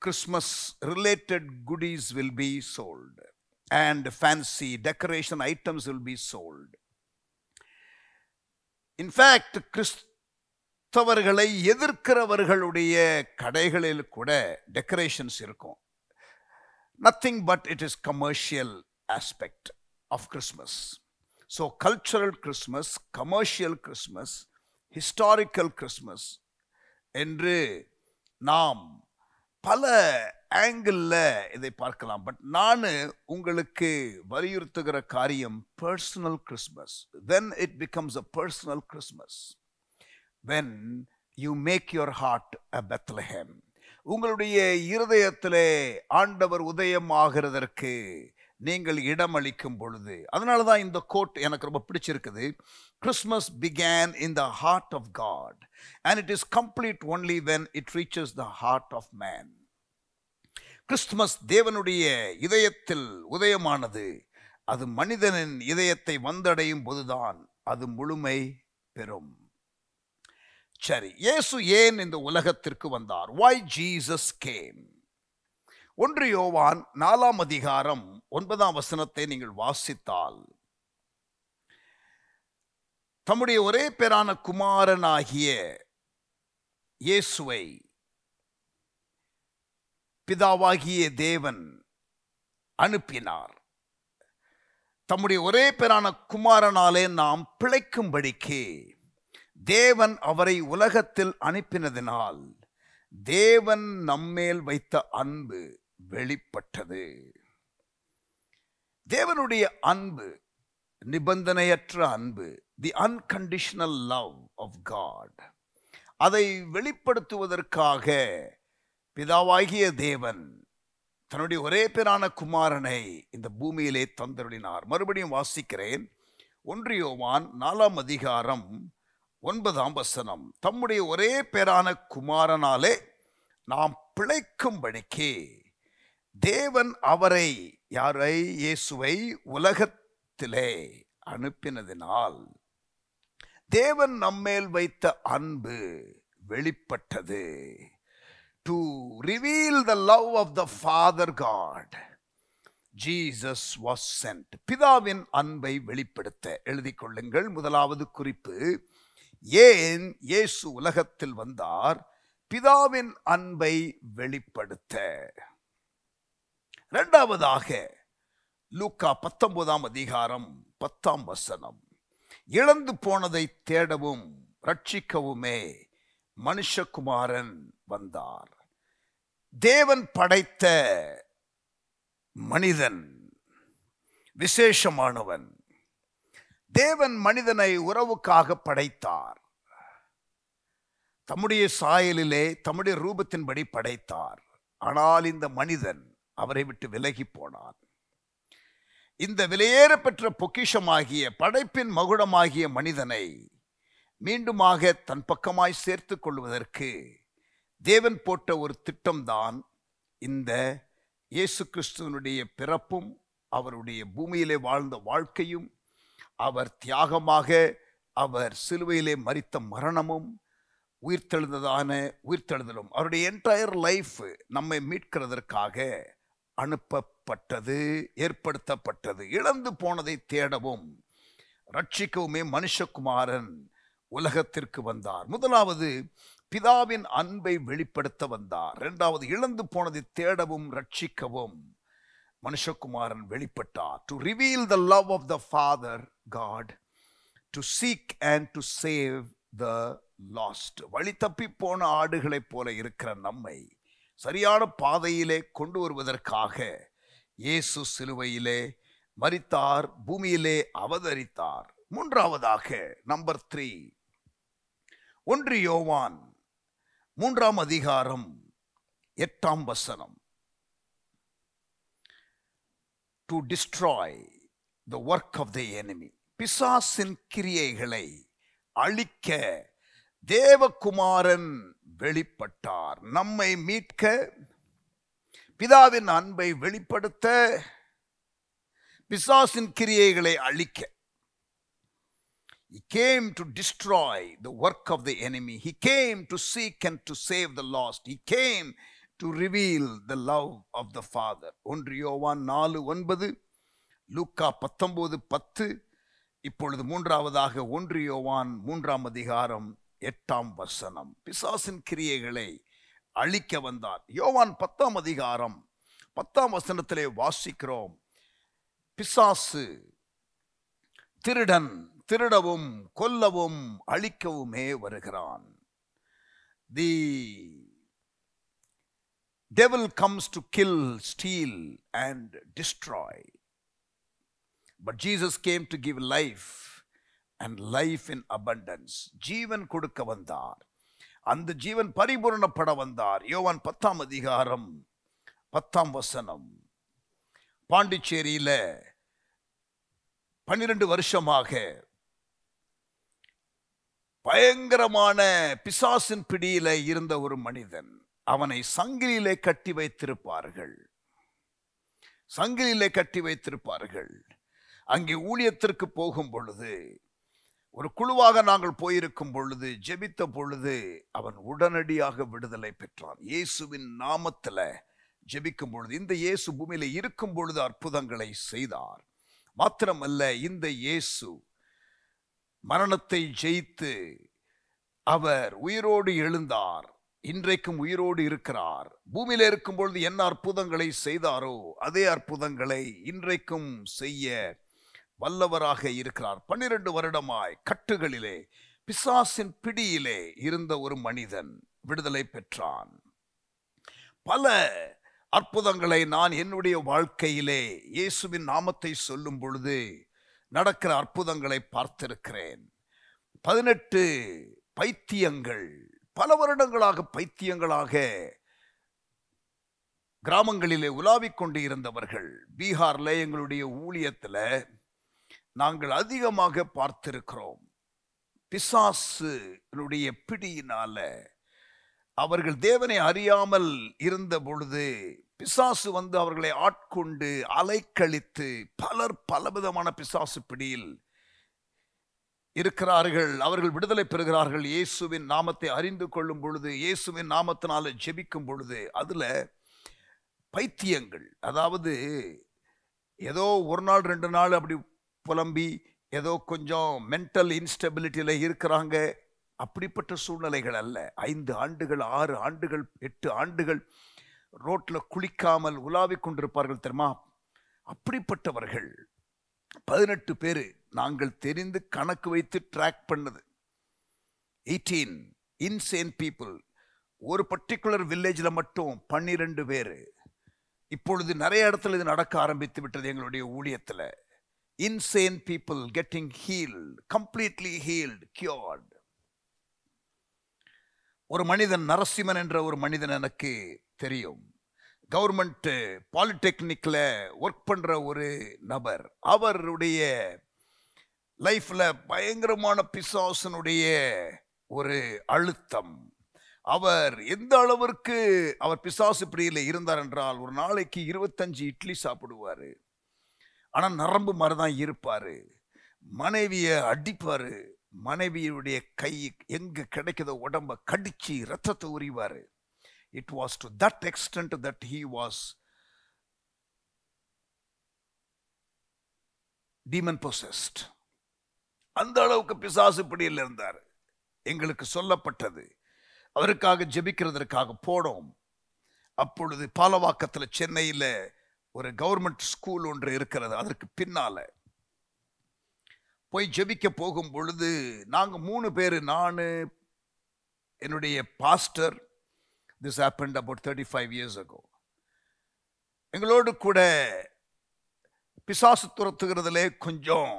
Speaker 1: Christmas related goodies will be sold and fancy decoration items will be sold. In fact, கிறிஸ்தவர்களை எதிர்க்கிறவர்களுடைய கடைகளில் கூட டெக்கரேஷன்ஸ் இருக்கும். Nothing but it is commercial aspect of Christmas. So cultural Christmas, commercial Christmas, historical Christmas என்று நாம் பல ஆங்கிளில் இதை பார்க்கலாம். பட் நான் உங்களுக்கு வலியுறுத்துகிற காரியம் personal Christmas. Then it becomes a personal Christmas. When you make your heart a Bethlehem. உங்களுடைய இருதயத்திலே ஆண்டவர் உதயம் ஆகிறதற்கு நீங்கள் இடமளிக்கும் பொழுது. அதனால தான் இந்த கோட் எனக்கு ரொம்ப பிடிச்சிருக்குது. Christmas began in the heart of God and it is complete only when it reaches the heart of man. Christmas தேவனுடைய இதயத்தில் உதயமானது. அது மனிதனின் இதயத்தை வந்தடையும் போதுதான் அது முழுமை பெறும். சரி, இயேசு ஏன் இந்த உலகத்திற்கு வந்தார்? Why Jesus came? 1 யோவான் 4 அதிகாரம் 9 நீங்கள் வாசித்தால், தம்முடைய ஒரே பேரான குமாரனாகிய இயேசுவை பிதாவாகிய தேவன் அனுப்பினார். தம்முடைய ஒரே பேரான குமாரனாலே நாம் பிழைக்கும்படிக்கு தேவன் அவரை உலகத்தில் அனுப்பினதினால் தேவன் நம்மேல் வைத்த அன்பு வெளிப்பட்டது. தேவனுடைய அன்பு நிபந்தனையற்ற அன்பு, தி அன்கண்டிஷனல் லவ் ஆஃப் காட், அதை வெளிப்படுத்துவதற்காக பிதாவாகிய தேவன் தன்னுடைய ஒரே பேரான குமாரனை இந்த பூமியிலே தந்தருளினார். மறுபடியும் வாசிக்கிறேன். 1 யோவான் 4 அதிகாரம் 9 தம்முடைய ஒரே பேரான குமாரனாலே நாம் பிழைக்கும்படிக்கு தேவன் அவரை, யாரை? இயேசுவை உலகத்திலே அனுப்பினதினால் தேவன் நம்மேல் வைத்த அன்பு வெளிப்பட்டது. To reveal the love of the Father God, Jesus was sent. பிதாவின் அன்பை வெளிப்படுத்த. எழுதிக் கொள்ளுங்கள். முதலாவது குறிப்பு, ஏன் இயேசு உலகத்தில் வந்தார்? பிதாவின் அன்பை வெளிப்படுத்த. இரண்டாவதாக லூக்கா 19 அதிகாரம் 10 இழந்து போனதை தேடவும் ரட்சிக்கவுமே மனுஷகுமாரன் வந்தார். தேவன் படைத்த மனிதன் விசேஷமானவன். தேவன் மனிதனை உறவுக்காக படைத்தார். தம்முடைய சாயலிலே தம்முடைய ரூபத்தின்படி படைத்தார். ஆனால் இந்த மனிதன் அவரை விட்டு விலகி போனார். இந்த விலையேற பெற்ற பொக்கிஷமாகிய படைப்பின் மகுடமாகிய மனிதனை மீண்டுமாக தன் பக்கமாய் சேர்த்து கொள்வதற்கு தேவன் போட்ட ஒரு திட்டம்தான் இந்த இயேசு கிறிஸ்துவனுடைய பிறப்பும் அவருடைய பூமியிலே வாழ்ந்த வாழ்க்கையும் அவர் தியாகமாக அவர் சிலுவையிலே மரித்த மரணமும் உயிர்த்தெழுதலும் அவருடைய என்டையர் லைஃப் நம்மை மீட்கிறதற்காக அனுப்பப்பட்டது, ஏற்படுத்தப்பட்டது. இழந்து போனதை தேடவும் ரட்சிக்கவுமே மனுஷகுமாரன் உலகத்திற்கு வந்தார். முதலாவது பிதாவின் அன்பை வெளிப்படுத்த வந்தார். இரண்டாவது இழந்து போனதை தேடவும் ரட்சிக்கவும் மனுஷகுமாரன் வெளிப்பட்டார். To reveal the love of the father God, to seek and to save the lost. வழி தப்பி போன ஆடுகளைப் போல இருக்கிற நம்மை சரியான பாதையிலே கொண்டு வருவதற்காக இயேசு சிலுவையிலே மரித்தார், பூமியிலே அவதரித்தார். மூன்றாவதாக நம்பர் 3, 1 யோவான் 3 அதிகாரம் 8 to destroy the work of the enemy. பிசாசின் கிரியைகளை அழிக்க தேவகுமாரன் வெளிப்பட்டார். நம்மை மீட்க, பிதாவின் அன்பை வெளிப்படுத்த, பிசாசின் கிரியைகளை அழிக்க. He came to destroy the work of the enemy. He came to seek and to save the lost. He came to reveal the love of the Father. 1 யோவான் 4:9, லூக்கா 19:10, இப்பொழுது மூன்றாவதாக 1 யோவான் 3:8. பிசாசின் கிரியைகளை அழிக்க வந்தார். யோவான் 10:10 வாசிக்கிறோம், பிசாசு திருடன், திருடவும் கொல்லவும் அழிக்கவுமே வருகிறான். The devil comes to kill, steal and destroy. But Jesus came to give life and life in abundance. ஜீவன் கொடுக்க வந்தார். அந்த ஜீவன் பரிபூரணப்பட வந்தார். யோவான் 10:10. பாண்டிச்சேரியில 12 வருஷமாக பயங்கரமான பிசாசின் பிடியில இருந்த ஒரு மனிதன். அவனை சங்கிலியிலே கட்டி வைத்திருப்பார்கள். அங்கே ஊழியத்திற்கு போகும் பொழுது, ஒரு குழுவாக நாங்கள் போயிருக்கும் பொழுது, ஜெபித்த பொழுது அவன் உடனடியாக விடுதலை பெற்றான். இயேசுவின் நாமத்தில் ஜெபிக்கும் பொழுது, இந்த இயேசு பூமியில இருக்கும் பொழுது அற்புதங்களை செய்தார். மாத்திரமல்ல, இந்த இயேசு மரணத்தை ஜெயித்து அவர் உயிரோடு எழுந்தார். இன்றைக்கும் உயிரோடு இருக்கிறார். பூமியில இருக்கும் பொழுது என்ன அற்புதங்களை செய்தாரோ அதே அற்புதங்களை இன்றைக்கும் செய்ய வல்லவராக இருக்கிறார். 12 வருடமாய் கட்டுகளிலே, பிசாசின் பிடியிலே இருந்த ஒரு மனிதன் விடுதலை பெற்றான். பல அற்புதங்களை நான் என்னுடைய வாழ்க்கையிலே இயேசுவின் நாமத்தை சொல்லும் பொழுது நடக்கிற அற்புதங்களை பார்த்திருக்கிறேன். 18 பைத்தியங்கள், பல வருடங்களாக பைத்தியங்களாக கிராமங்களிலே உலாவிக் கொண்டு இருந்தவர்கள் பீகார்ல எங்களுடைய ஊழியத்தில் நாங்கள் அதிகமாக பார்த்திருக்கிறோம். பிசாசுடைய பிடியினால அவர்கள் தேவனை அறியாமல் இருந்த பொழுது பிசாசு வந்து அவர்களை ஆட்கொண்டு அலைக்கழித்து பலர் பலவிதமான பிசாசு பிடியில் இருக்கிறார்கள். அவர்கள் விடுதலை பெறுகிறார்கள். இயேசுவின் நாமத்தை அறிந்து கொள்ளும் பொழுது, இயேசுவின் நாமத்தினால ஜெபிக்கும் பொழுது, அதுல பைத்தியங்கள், அதாவது ஏதோ ஒரு நாள் 2 நாள் அப்படி புலம்பி ஏதோ கொஞ்சம் மென்டல் இன்ஸ்டெபிலிட்டியில இருக்கிறாங்க, அப்படிப்பட்ட சூழ்நிலைகள் அல்ல. 5 ஆண்டுகள் 6 ஆண்டுகள் 8 ஆண்டுகள் ரோட்ல குளிக்காமல் உலாவிக் கொண்டிருப்பார்கள் தெரியுமா? அப்படிப்பட்டவர்கள் 18 பேரு நாங்கள் தெரிந்து கணக்கு வைத்து ட்ராக் பண்ணது. 18 இன்சேன் பீப்புள். ஒரு பர்டிகுலர் வில்லேஜில் மட்டும் 12 பேர். இப்பொழுது நிறைய இடத்துல இது நடக்க ஆரம்பித்து விட்டது. எங்களுடைய ஊழியத்தில் insane people getting healed, completely healed, cured. ஒரு மனிதன், நரசிம்மன் என்ற ஒரு மனிதன் எனக்கு தெரியும். கவர்மெண்ட் பாலிடெக்னிக்ல ஒர்க் பண்ற ஒரு நபர். அவருடைய லைஃப்ல பயங்கரமான பிசாசனுடைய ஒரு அழுத்தம். அவர் எந்த அளவிற்கு அவர் பிசாசு பிரியில இருந்தார் என்றால், ஒரு நாளைக்கு 25 இட்லி சாப்பிடுவாரு. ஆனா நரம்பு மாதிரிதான் இருப்பாரு. மனைவியை அடிப்பாரு. மனைவியுடைய கை எங்க கிடைக்கிறத உடம்ப கடிச்சு ரத்தத்தை உரிவாரு. It was to that extent that he was demon possessed. அந்த அளவுக்கு பிசாசு பிடியில் இருந்தார். எங்களுக்கு சொல்லப்பட்டது. அவருக்காக ஜெபிக்கிறதற்காக போனோம். அப்பொழுது பாலவாக்கத்தில் சென்னையில் ஒரு கவர்மெண்ட் ஸ்கூல் ஒன்று இருக்கிறது. அதற்கு பின்னால போய் ஜெபிக்க போகும் பொழுது நாங்கள் 3 பேர், நான், என்னுடைய pastor. This happened about 35 years ago. எங்களோடு கூட பிசாசு துரத்துகிறதுலே கொஞ்சம்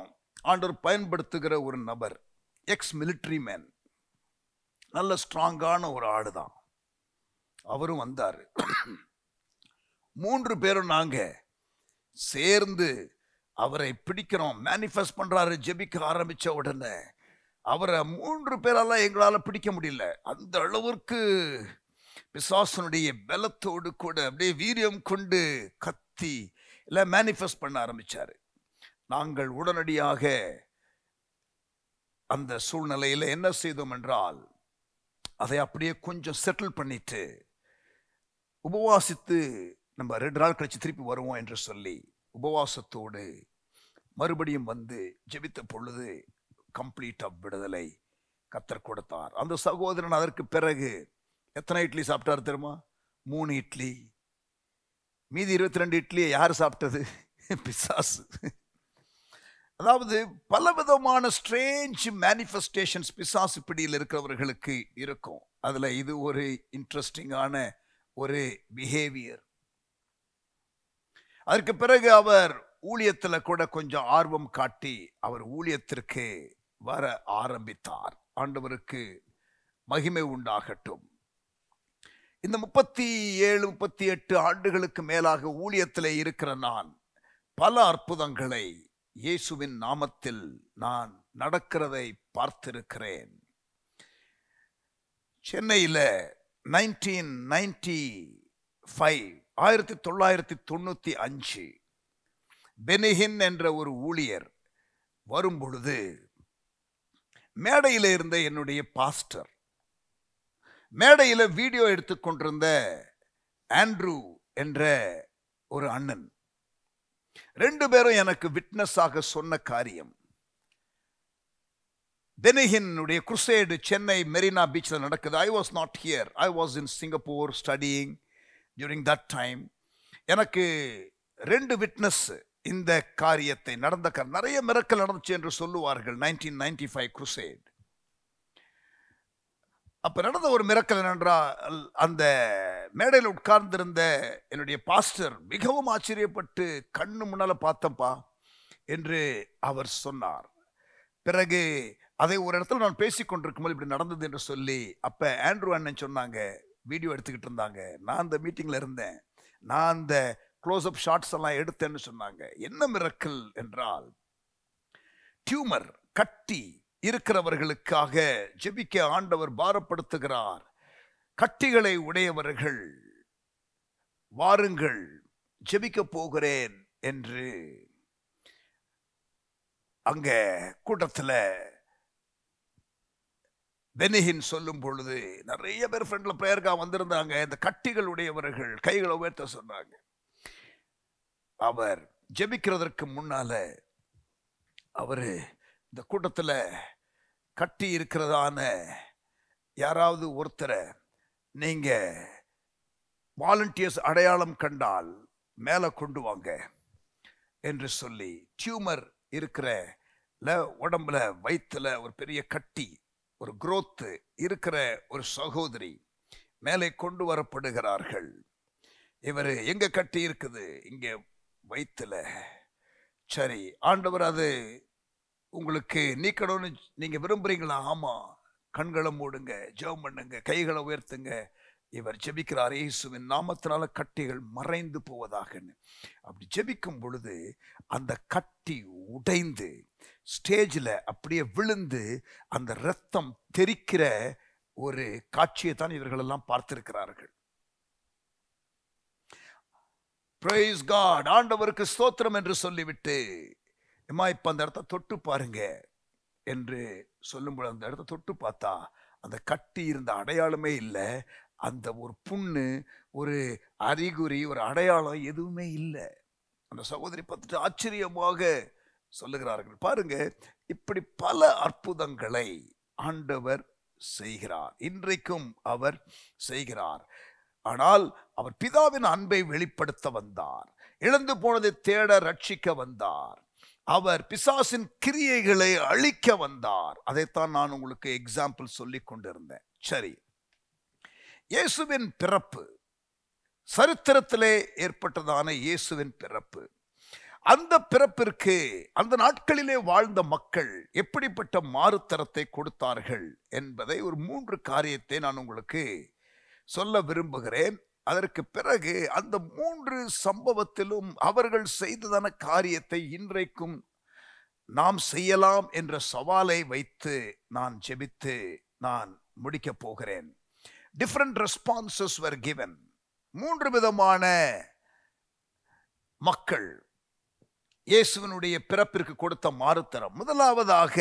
Speaker 1: ஆண்டவர் பயன்படுத்துகிற ஒரு நபர், எக்ஸ் மிலிட்ரி மேன், நல்ல ஸ்ட்ராங்கான ஒரு ஆடு தான். அவரும் வந்தார். 3 பேரும் நாங்க சேர்ந்து அவரை பிடிக்கிறோம். மேனிஃபெஸ்ட் பண்றாரு. ஜெபிக்க ஆரம்பிச்ச உடனே அவரை 3 பேரால எங்களால பிடிக்க முடியல. அந்த அளவிற்கு பிசாசனுடைய பலத்தோடு கூட அப்படியே வீரியம் கொண்டு கத்தி எல்லாம் மேனிஃபெஸ்ட் பண்ண ஆரம்பிச்சாரு. நாங்கள் உடனடியாக அந்த சூழ்நிலையில் என்ன செய்தோம் என்றால், அதை அப்படியே கொஞ்சம் செட்டில் பண்ணிட்டு உபவாசித்து நம்ம 2 நாள் கழிச்சு திருப்பி வருவோம் என்று சொல்லி உபவாசத்தோடு மறுபடியும் வந்து ஜெபித்த பொழுது கம்ப்ளீட்டா விடுதலை கர்த்தர் கொடுத்தார். அந்த சகோதரன் அதற்கு பிறகு எத்தனை இட்லி சாப்பிட்டார் தெரியுமா? 3 இட்லி. மீதி 22 இட்லியை யார் சாப்பிட்டது? பிசாசு. அதாவது பலவிதமான ஸ்ட்ரேஞ்ச் மேனிஃபெஸ்டேஷன்ஸ் பிசாசு பிடியில் இருக்கிறவர்களுக்கு இருக்கும். அதுல இது ஒரு இன்ட்ரெஸ்டிங்கான ஒரு பிஹேவியர். அதற்கு பிறகு அவர் ஊழியத்துல கூட கொஞ்சம் ஆர்வம் காட்டி அவர் ஊழியத்திற்கு வர ஆரம்பித்தார். ஆண்டவருக்கு மகிமை உண்டாகட்டும். இந்த 37-38 ஆண்டுகளுக்கு மேலாக ஊழியத்தில் இருக்கிற நான் பல அற்புதங்களை இயேசுவின் நாமத்தில் நான் நடக்கிறதை பார்த்திருக்கிறேன். சென்னையில் 1995 பெனிஹின் என்ற ஒரு ஊழியர் வரும் பொழுது மேடையில் இருந்த என்னுடைய பாஸ்டர், மேடையில் வீடியோ எடுத்துக்கொண்டிருந்த ஆண்ட்ரூ என்ற ஒரு அண்ணன், 2 பேரும் எனக்கு விட்னஸாக சொன்ன காரியம், பெனிஹினுடைய குருசேடு சென்னை மெரினா பீச்சில் நடக்குது. I was not here. I was in Singapore studying during that time. எனக்கு 2 விட்னஸ் இந்த காரியத்தை நடந்த நிறைய மிரக்கல் நடந்துச்சு என்று சொல்லுவார்கள். 1995 குருசேட். அப்ப நடந்த ஒரு மிரக்கல் என்றால், அந்த மேடையில் உட்கார்ந்திருந்த என்னுடைய பாஸ்டர் மிகவும் ஆச்சரியப்பட்டு கண்ணு முன்னால பார்த்தப்பா என்று அவர் சொன்னார். பிறகு அதை ஒரு இடத்துல நான் பேசிக்கொண்டிருக்கும் போது இப்படி நடந்தது என்று சொல்லி அப்ப ஆண்ட்ரூ அண்ணன் சொன்னாங்க, வீடியோ எடுத்துக்கிட்டு இருந்தாங்க, நான் அந்த மீட்டிங்ல இருந்தேன், நான் அந்த க்ளோஸ்அப் ஷாட்ஸ் எல்லாம் எடுத்தேன்னு சொன்னாங்க. என்ன மிரக்கல் என்றால், டியூமர் கட்டி இருக்கிறவர்களுக்காக ஜெபிக்க ஆண்டவர் பாரப்படுத்துகிறார். கட்டிகளை உடையவர்கள் வாருங்கள், ஜெபிக்க போகிறேன் என்று அங்க கூட்டத்தில் பெனிஹின் சொல்லும் பொழுது நிறைய பேர் ஃப்ரெண்ட்ல பிரேயருக்காக வந்திருந்தாங்க. இந்த கட்டிகள் உடையவர்கள் கைகளை உயர்த்த சொன்னாங்க. அவர் ஜெபிக்கிறதற்கு முன்னால அவரு இந்த கூட்டத்தில் கட்டி இருக்கிறதான யாராவது ஒருத்தரை நீங்க வாலண்டியர்ஸ் அடையாளம் கண்டால் மேலே கொண்டு வாங்க என்று சொல்லி, டியூமர் இருக்கிற உடம்புல வயிற்றுல ஒரு பெரிய கட்டி, ஒரு growth இருக்கிற ஒரு சகோதரி மேலே கொண்டு வரப்படுகிறார்கள். இவர் எங்க கட்டி இருக்குது? இங்க வயிற்றுல. சரி, ஆண்டவர் அது உங்களுக்கு நீக்கணும்னு நீங்க விரும்புறீங்களா? ஆமா. கண்களை மூடுங்க, ஜெபம் பண்ணுங்க, கைகளை உயர்த்துங்க. இவர் ஜெபிக்கிறார், இயேசுவின் நாமத்தினால கட்டிகள் மறைந்து போவதாகன்னு. அப்படி ஜெபிக்கும் பொழுது அந்த கட்டி உடைந்து ஸ்டேஜில் அப்படியே விழுந்து அந்த இரத்தம் தெறிக்கிற ஒரு காட்சியை தான் இவர்கள் எல்லாம் பார்த்திருக்கிறார்கள். Praise God, ஆண்டவருக்கு ஸ்தோத்திரம் என்று சொல்லிவிட்டு, அம்மா இப்ப அந்த இடத்த தொட்டு பாருங்க என்று சொல்லும்போது அந்த இடத்த தொட்டு பார்த்தா அந்த கட்டி இருந்த அடையாளமே இல்லை. அந்த ஒரு புண்ணு, ஒரு அறிகுறி, ஒரு அடையாளம் எதுவுமே இல்லை. அந்த சகோதரி பார்த்துட்டு ஆச்சரியமாக சொல்லுகிறார்கள். பாருங்க, இப்படி பல அற்புதங்களை ஆண்டவர் செய்கிறார், இன்றைக்கும் அவர் செய்கிறார். ஆனால் அவர் பிதாவின் அன்பை வெளிப்படுத்த வந்தார், இழந்து போனதை தேட ரட்சிக்க வந்தார், அவர் பிசாசின் கிரியைகளை அழிக்க வந்தார். அதைத்தான் நான் உங்களுக்கு எக்ஸாம்பிள் சொல்லி கொண்டிருந்தேன். சரி, இயேசுவின் பிறப்பு, சரித்திரத்திலே ஏற்பட்டதான இயேசுவின் பிறப்பு, அந்த பிறப்பிற்கு அந்த நாட்களிலே வாழ்ந்த மக்கள் எப்படிப்பட்ட மாறுத்தரத்தை கொடுத்தார்கள் என்பதை ஒரு 3 காரியத்தை நான் உங்களுக்கு சொல்ல விரும்புகிறேன். அதற்கு பிறகு அந்த 3 சம்பவத்திலும் அவர்கள் செய்ததான காரியத்தை இன்றைக்கும் நாம் செய்யலாம் என்ற சவாலை வைத்து நான் ஜெபித்து நான் முடிக்கப் போகிறேன். Different responses were given. 3 விதமான மக்கள் இயேசுவினுடைய பிறப்பிற்கு கொடுத்த மாறுத்தரம். முதலாவதாக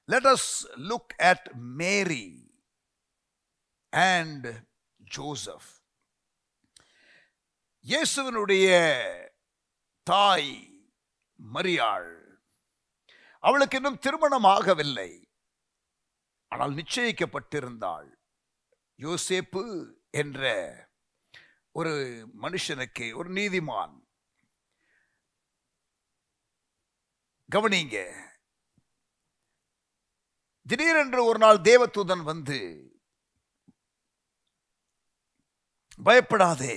Speaker 1: Let us look at Mary and Joseph. இயேசுவினுடைய தாய் மரியாள், அவளுக்கு இன்னும் திருமணம் ஆகவில்லை, ஆனால் நிச்சயிக்கப்பட்டிருந்தாள். யோசேப்பு என்ற ஒரு மனுஷனுக்கு, ஒரு நீதிமான், கவனிங்க, திடீரென்று ஒரு நாள் தேவதூதன் வந்து, பயப்படாதே,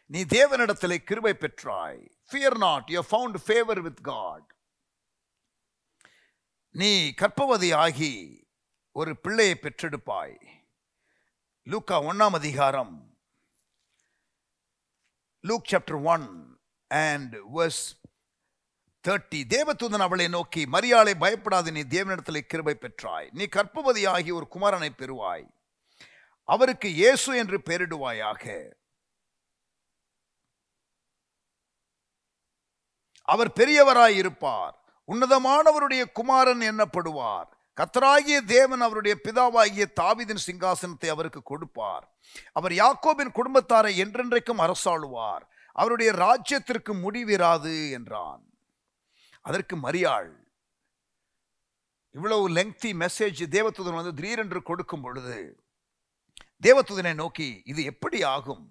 Speaker 1: நீ தேவனிடத்திலே கிருபை பெற்றாய், fear not, you have found favor with God, நீ கர்ப்பவதியாகி ஒரு பிள்ளையை பெற்றெடுப்பாய். லூக்கா 1ஆம் அதிகாரம், Luke chapter 1 and verse 30. தேவதூதன் அவளை நோக்கி, மரியாளை பயப்படாது, நீ தேவனிடத்திலே கிருபை பெற்றாய், நீ கர்ப்பவதியாகி ஒரு குமாரனை பெறுவாய், அவருக்கு இயேசு என்று பெயரிடுவாயாக, அவர் பெரியவராய் இருப்பார், உன்னதமானவருடைய குமாரன் எண்ணப்படுவார், கர்த்தராகிய தேவன் அவருடைய பிதாவாகிய தாவீதின் சிங்காசனத்தை அவருக்கு கொடுப்பார், அவர் யாக்கோபின் குடும்பத்தாரை என்றென்றைக்கும் அரசாளுவார், அவருடைய ராஜ்யத்திற்கு முடிவிராது என்றான். அதற்கு மரியாள், இவ்வளவு லெங்தி மெசேஜ் தேவதூதன் வந்து திடீரென்று கொடுக்கும் பொழுது தேவதூதனை நோக்கி, இது எப்படி ஆகும்,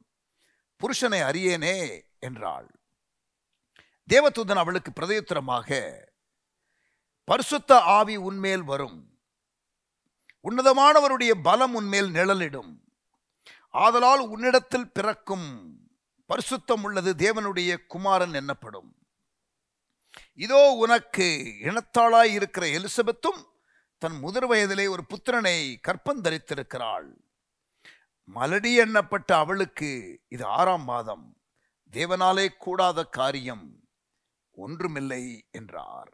Speaker 1: புருஷனை அறியேனே என்றாள். தேவதூதன் அவளுக்கு பிரதியுத்தரமாக, பரிசுத்த ஆவி உன்மேல் வரும், உன்னதமானவருடைய பலம் உன்மேல் நிழலிடும், ஆதலால் உன்னிடத்தில் பிறக்கும் பரிசுத்தம் உள்ளது தேவனுடைய குமாரன் எண்ணப்படும், இதோ உனக்கு இனத்தாளாய் இருக்கிற எலிசபெத்தும் தன் முதிர் வயதிலே ஒரு புத்திரனை கற்பந்தரித்திருக்கிறாள், மலடி எண்ணப்பட்ட அவளுக்கு இது 6ஆம் மாதம், தேவனாலே கூடாத காரியம் ஒன்றுமில்லை என்றார்.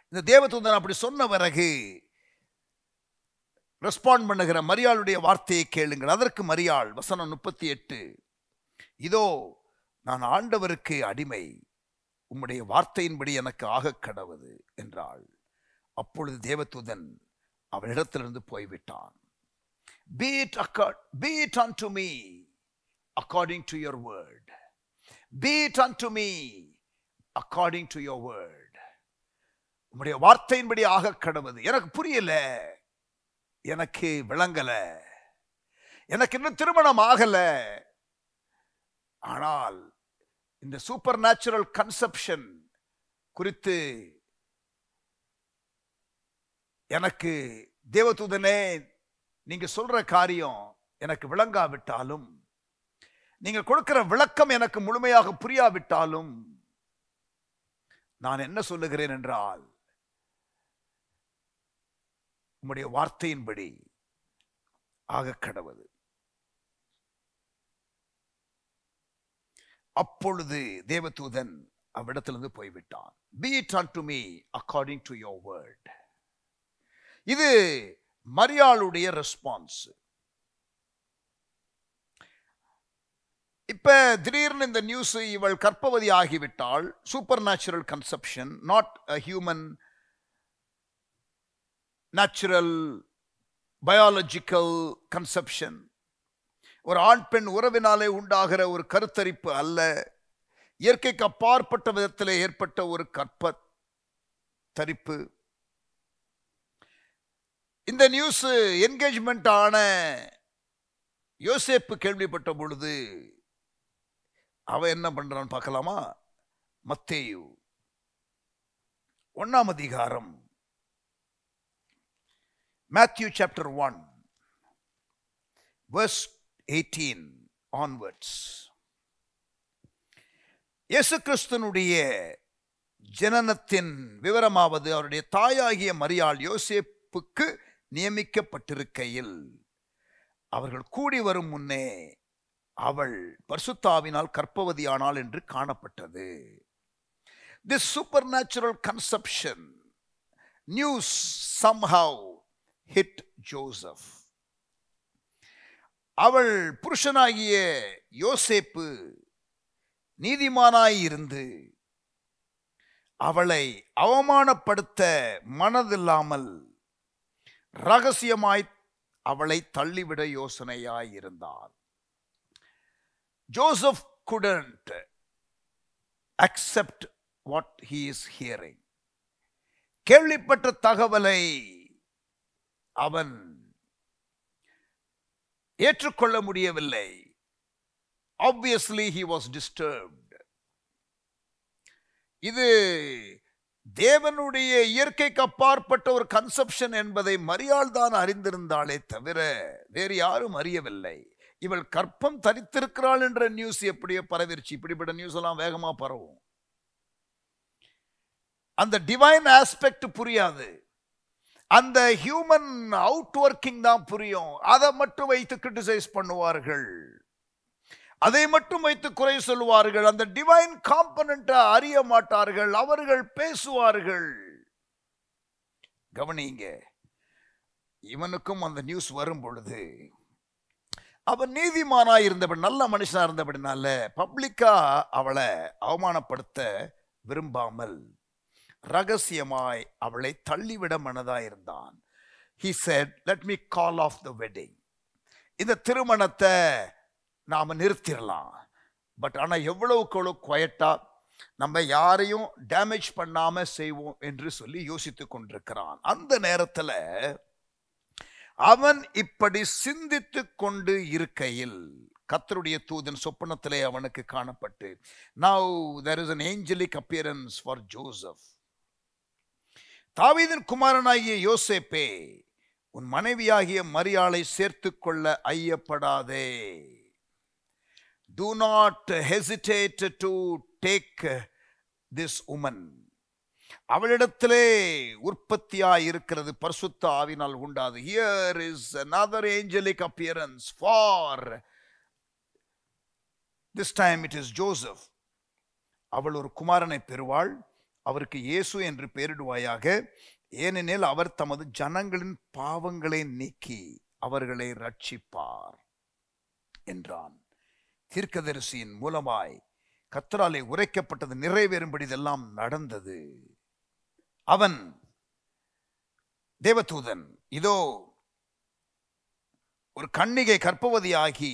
Speaker 1: இந்த தேவதூதன் அப்படி சொன்ன பிறகு ரெஸ்பாண்ட் பண்ணுகிற மரியாளுடைய வார்த்தையை கேளுங்கள். அதற்கு மரியாள், வசனம் 38, இதோ நான் ஆண்டவருக்கு அடிமை, உம்முடைய வார்த்தையின்படி எனக்கு ஆக கடவுது என்றாள். அப்பொழுது தேவதூதன் அவளிடத்திலிருந்து போய்விட்டான். Be it unto me according to your word. Be it unto me according to your word. உம்முடைய வார்த்தையின்படி ஆக கடவுது. எனக்கு புரியல, எனக்கு விளங்கல, எனக்கு இன்னும் திருமணம் ஆகல, ஆனால் இந்த சூப்பர் நேச்சுரல் கன்செப்ஷன் குறித்து எனக்கு தேவதூதனே நீங்க சொல்ற காரியம் எனக்கு விளங்காவிட்டாலும், நீங்க கொடுக்கிற விளக்கம் எனக்கு முழுமையாக புரியாவிட்டாலும், நான் என்ன சொல்லுகிறேன் என்றால், உம்முடைய வார்த்தையின்படி ஆக கடவுது. அப்பொழுது தேவதூதன் அவ்விடத்திலிருந்து போய்விட்டான். Be it unto me according to your word. இது மரியாளுடைய ரெஸ்பான்ஸ். இப்ப திடீர்னு இந்த நியூஸ், இவள் கர்ப்பவதி ஆகிவிட்டாள், supernatural conception, not a human natural biological conception, ஒரு ஆண் பெண் உறவினாலே உண்டாகிற ஒரு கருத்தரிப்பு அல்ல, இயற்கைக்கு அப்பாற்பட்ட விதத்தில் ஏற்பட்ட ஒரு கற்ப தரிப்பு. இந்த நியூஸ் என்கேஜ்மெண்ட் ஆன யோசேப்பு கேள்விப்பட்ட பொழுது அவன் என்ன பண்றான்னு பார்க்கலாமா? மத்தேயு 1ஆம் அதிகாரம், Matthew chapter 1 verse 18 onwards. இயேசு கிறிஸ்துனுடைய ஜனனத்தின் விவரமாவது, அவருடைய தாயாகிய மரியாள் யோசேப்புக்கு நியமிக்கப்பட்டிருக்கையில் அவர்கள் கூடி வரும் முன்னே அவள் பரிசுத்தாவினால் கர்ப்பவதியானாள் என்று காணப்பட்டது. This supernatural conception news somehow hit Joseph. அவள் புருஷனாகிய யோசேப்பு நீதிமானாய் இருந்து அவளை அவமானப்படுத்த மனதில்லாமல் ரகசியமாய் அவளை தள்ளிவிட யோசனையாய் இருந்தார். Joseph couldn't accept what he is hearing. கேள்விப்பட்ட தகவலை அவன் ஏற்றுக்கொள்ள முடியவில்லை. Obviously he was disturbed. இது தேவனுடைய இயற்கைக்கு அப்பாற்பட்ட ஒரு கன்செப்ஷன் என்பதை மரியாள் தான் அறிந்திருந்தாளே தவிர வேறு யாரும் அறியவில்லை. இவள் கற்பம் தரித்திருக்கிறாள் என்ற நியூஸ் எப்படியோ பரவிருச்சு. இப்படிப்பட்ட நியூஸ் எல்லாம் வேகமா பரவும். அந்த டிவைன் ஆஸ்பெக்ட் புரியாது, அந்த ஹியூமன் அவுட் ஒர்க்கிங் தான் புரியும். அதை மட்டும் வைத்து கிரிட்டிசைஸ் பண்ணுவார்கள், அதை மட்டும் வைத்து குறை சொல்வார்கள். அந்த டிவைன் காம்பனன்ட்டை அறிய மாட்டார்கள். அவர்கள் பேசுவார்கள். கவனிங்க, இவனுக்கும் அந்த நியூஸ் வரும் பொழுது அவன் நீதிமானா இருந்தபடி, நல்ல மனுஷனா இருந்தபடினால பப்ளிக்கா அவளை அவமானப்படுத்த விரும்பாமல் ரகசியமாய் அவளை தள்ளிவிட மனதாயிருந்தான். He said, let me call off the wedding. இந்த திருமணத்தை நாம நிறுத்திடலாம். பட் ஆனா எவ்வளவுக்கு எவ்வளவு குவைட்டா நம்ம யாரையும் டேமேஜ் பண்ணாம செய்வோம் என்று சொல்லி யோசித்து கொண்டிருக்கிறான். அந்த நேரத்துல அவன் இப்படி சிந்தித்து கொண்டு இருக்கையில் கர்த்தருடைய தூதன் சொப்பனத்திலே அவனுக்கு காணப்பட்டு, now there is an angelic appearance for Joseph. தாவீதின் குமாரனாகிய யோசேப்பே, உன் மனைவியாகிய மரியாளை சேர்த்துக் கொள்ள ஐயப்படாதே. Do not hesitate to take this woman. அவளிடத்திலே உற்பத்தியாய் இருக்கிறது பரிசுத்த ஆவியினால் உண்டாது. Here is another angelic appearance for this time it is Joseph. அவள் ஒரு குமாரனை பெறுவாள், அவருக்கு இயேசு என்று பெயரிடுவாயாக. ஏனெனில் அவர் தமது ஜனங்களின் பாவங்களை நீக்கி அவர்களை ரட்சிப்பார் என்றான். தீர்க்கதரிசியின் மூலமாய் கர்த்தராலே உரைக்கப்பட்டது நிறைவேறும்படி இதெல்லாம் நடந்தது. அவன் தேவதூதன், இதோ ஒரு கன்னிகை கர்ப்பவதியாகி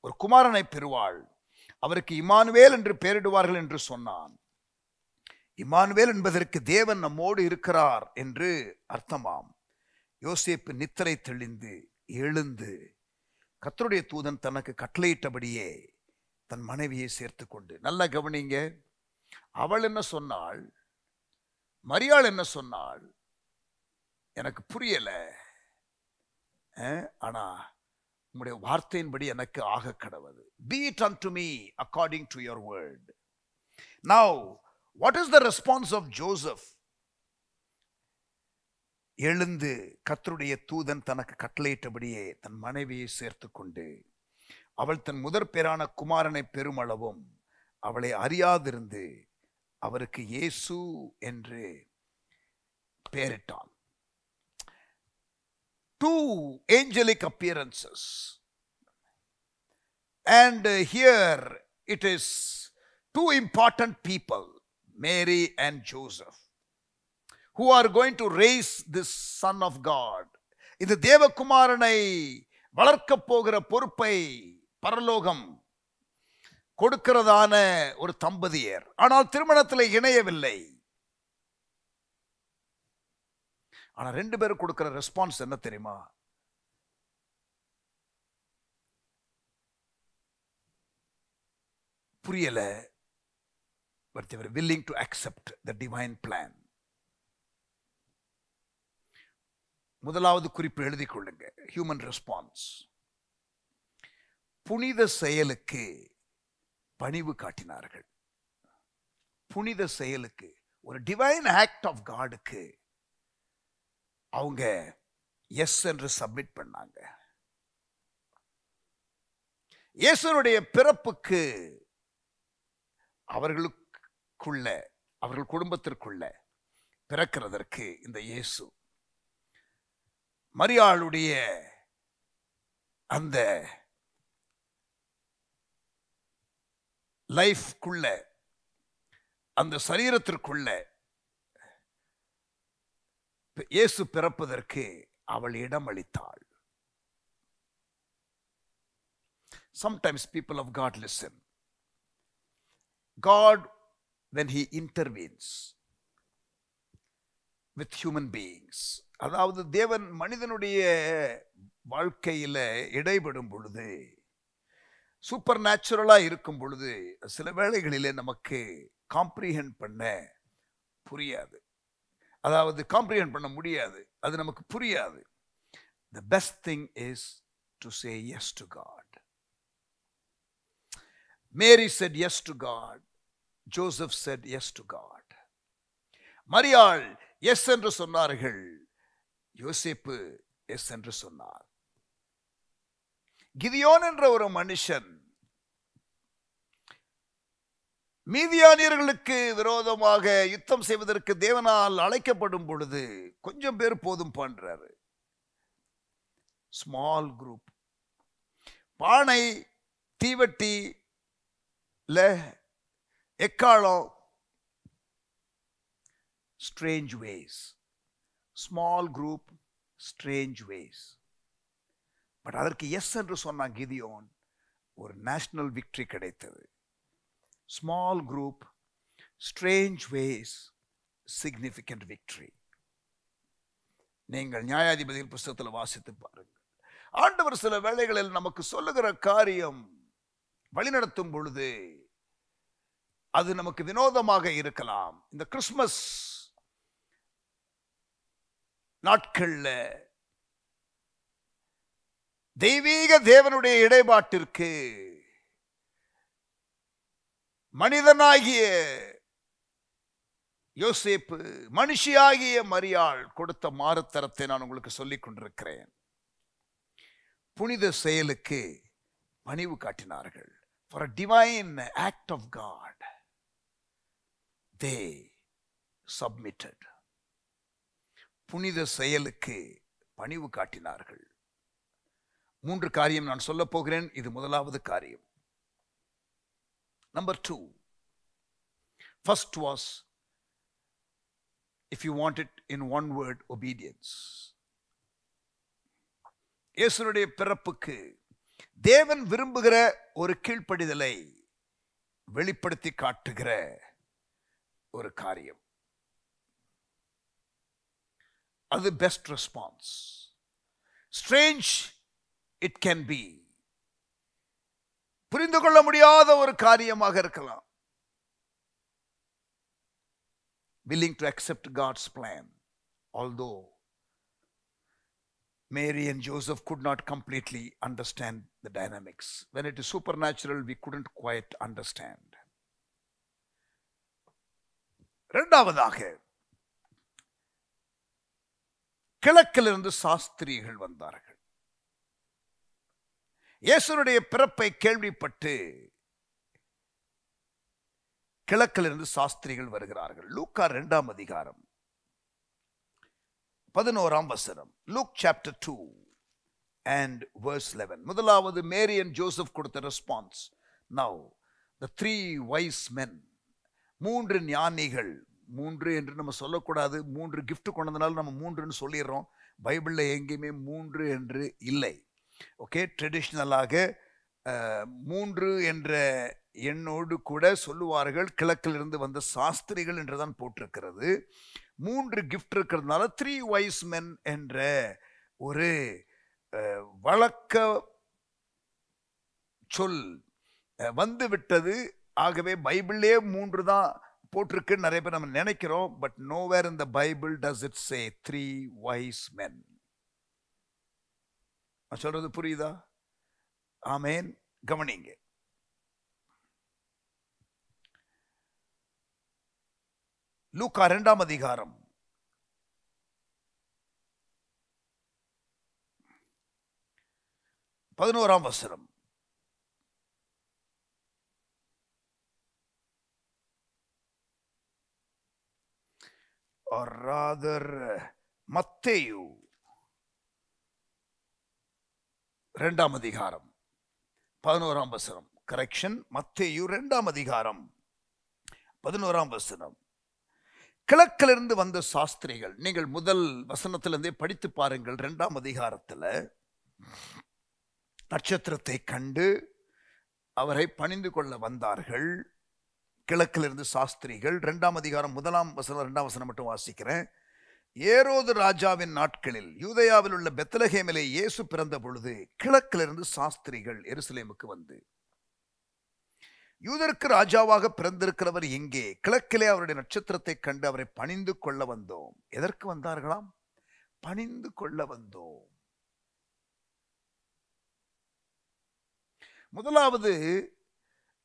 Speaker 1: ஒரு குமாரனை பெறுவாள், அவருக்கு இம்மானுவேல் என்று பெயரிடுவார்கள் என்று சொன்னான். இம்மானுவேல் என்பதற்கு தேவன் நம்மோடு இருக்கிறார் என்று அர்த்தமாம். யோசேப்பு நித்திரை தெளிந்து எழுந்து கர்த்தருடைய தூதன் தனக்கு கட்டளையிட்டபடியே தன் மனைவியை சேர்த்து கொண்டு, நல்ல கவனிங்க, அவள் என்ன சொன்னாள், மரியாள் என்ன சொன்னாள், எனக்கு புரியல. ஆனா உம்முடைய வார்த்தையின்படி எனக்கு ஆக கடவது. Be it unto me according to your word. Now, what is the response of Joseph? எழுந்து கர்த்தருடைய தூதன் தனக்கு கட்டளையிட்டபடியே தன் மனைவியை சேர்த்து கொண்டு அவள் தன் முதற் பேரான குமாரனை பெருமளவும் அவளை அறியாதிருந்து அவருக்கு இயேசு என்று பெயரிட்டான். Two angelic appearances, and here it is two important people, Mary and Joseph, who are going to raise this son of God. இந்த தேவகுமாரனை வளர்க்க போகிற பொறுப்பை பரலோகம் கொடுக்கிறதான ஒரு தம்பதியர். ஆனால் திருமணத்தில் இணையவில்லை. ஆனா ரெண்டு பேரும் கொடுக்கிற ரெஸ்பான்ஸ் என்ன தெரியுமா? புரியல, but they were willing to accept the divine plan. முதலாவது குறிப்பு எழுதிக் கொள்ளுங்க, ஹியூமன் ரெஸ்பான்ஸ். புனித செயலுக்கு பணிவு காட்டினார்கள். புனித செயலுக்கு, ஒரு டிவைன் ஆக்ட் ஆஃப் காடுக்கு அவங்க எஸ் என்று சப்மிட் பண்ணாங்க. இயேசுனுடைய பிறப்புக்கு அவர்களுக்குள்ள, அவர்கள் குடும்பத்திற்குள்ள பிறக்கிறதற்கு இந்த இயேசு மரியாளுடைய அந்த லைஃப்குள்ள அந்த சரீரத்திற்குள்ள இயேசு பிறப்பதற்கு அவள் இடம் அளித்தாள். Sometimes people of God listen. God, when he intervenes with human beings, அதாவது தேவன் மனிதனுடைய வாழ்க்கையில இடைபடும் பொழுது, சூப்பர் நேச்சுரலா இருக்கும் பொழுது, சில வேளைகளிலே நமக்கு காம்ப்ரிஹெண்ட் பண்ண புரியாது. அதாவது காம்ப்ரிஹெண்ட் பண்ண முடியாது, அது நமக்கு புரியாது. The best thing is to say yes to God. Mary said yes to God. Joseph said yes to God. மரியாள் எஸ் என்று சொன்னார்கள், யோசேப்பு எஸ் என்று சொன்னார். கிதியோன் என்ற ஒரு மனுஷன் மீதியானியர்களுக்கு விரோதமாக யுத்தம் செய்வதற்கு தேவனால் அழைக்கப்படும் பொழுது கொஞ்சம் பேர் போதும் பண்றாரு. Small group. பானை, தீவட்டி, எக்காலம், strange ways. Small group, strange ways. But அதற்கு எஸ் என்று சொன்ன கிதியோன், ஒரு நேஷனல் விக்டரி கிடைத்தது. Small group, strange ways, significant victory. நீங்கள் நியாயாதிபதிகள் புஸ்தகத்தில் வாசித்து பாருங்கள். ஆண்டவர் சில வேளைகளில் நமக்கு சொல்லுகிற காரியம் வழிநடத்தும் பொழுது அது நமக்கு வினோதமாக இருக்கலாம். இந்த கிறிஸ்துமஸ் நாட்கள்ல தெய்வீக தேவனுடைய இடைபாட்டிற்கு மனிதனாகிய யோசேப்பு, மனுஷியாகிய மரியாள் கொடுத்த மாறுத்தரத்தை நான் உங்களுக்கு சொல்லிக் கொண்டிருக்கிறேன். புனித செயலுக்கு பணிவு காட்டினார்கள். For a divine act of God, they submitted. புனித செயலுக்கு பணிவு காட்டினார்கள். 3 காரியம் நான் சொல்ல போகிறேன். இது முதலாவது காரியம். Number 2. First was, if you want it in one word, obedience. இயேசுவுடைய பிறப்புக்கு தேவன் விரும்புகிற ஒரு கீழ்ப்படிதலை வெளிப்படுத்தி காட்டுகிற ஒரு காரியம். அது best response. Strange it can be. புரிந்து கொள்ள முடியாத ஒரு காரியமாக இருக்கலாம். willing to accept God's plan, although Mary and Joseph could not completely understand the dynamics. When it is supernatural, we couldn't quite understand. இரண்டாவதாக, கிழக்கிலிருந்து சாஸ்திரிகள் வந்தார்கள். இயேசுவுடைய பிறப்பை கேள்விப்பட்டு கிழக்கிலிருந்து சாஸ்திரிகள் வருகிறார்கள். லூக்கா 2ஆம் அதிகாரம் 11ஆம் வசனம். Luke chapter 2 and verse 11. முதலாவது மேரி and ஜோசப் கொடுத்த response. Now the 3 wise men, 3 ஞானிகள். 3 என்று நம்ம சொல்லக்கூடாது. 3 gift கொண்டதுனால நம்ம 3ன்னு சொல்லிடுறோம். பைபிளில் எங்கேயுமே 3 என்று இல்லை. ஓகே, ட்ரெடிஷ்னலாக 3 என்ற எண்ணோடு கூட சொல்லுவார்கள். கிழக்கிலிருந்து வந்த சாஸ்திரிகள் என்றுதான் போட்டிருக்கிறது. 3 கிஃப்ட் இருக்கிறதுனால 3 wise men என்ற ஒரு வழக்க சொல் வந்து விட்டது. ஆகவே பைபிளே 3 தான் போட்டிருக்கு நிறைய பேர் நம்ம நினைக்கிறோம். But nowhere in the Bible does it say 3 wise men. நான் சொல்றது புரியுதா? ஆமேன். கவனிங்க. லூக்கா 2ஆம் அதிகாரம் 11ஆம் வசனம். or rather மத்தேயு 2ஆம் அதிகாரம் 11ஆம் வசனம். கரெக்ஷன், மத்தேயு 2ஆம் அதிகாரம் 11ஆம் வசனம். கிழக்கிலிருந்து வந்த சாஸ்திரிகள். நீங்கள் முதல் வசனத்திலிருந்தே படித்து பாருங்கள். 2ஆம் அதிகாரத்தில் நட்சத்திரத்தை கண்டு அவரை பணிந்து கொள்ள வந்தார்கள் கிழக்கிலிருந்து சாஸ்திரிகள். 2ஆம் அதிகாரம் 1ஆம் வசனம் 2ஆம் வசனம் மட்டும் வாசிக்கிறேன். ஏரோது ராஜாவின் நாட்களில் யூதேயாவில் உள்ள பெத்லகேமிலே இயேசு பிறந்த பொழுது கிழக்கிலிருந்து சாஸ்திரிகள் எருசலேமுக்கு வந்து, யூதருக்கு ராஜாவாக பிறந்திருக்கிறவர் எங்கே? கிழக்கிலே அவருடைய நட்சத்திரத்தை கண்டு அவரை பணிந்து கொள்ள வந்தோம். எதற்கு வந்தார்களாம்? பணிந்து கொள்ள வந்தோம். முதலாவது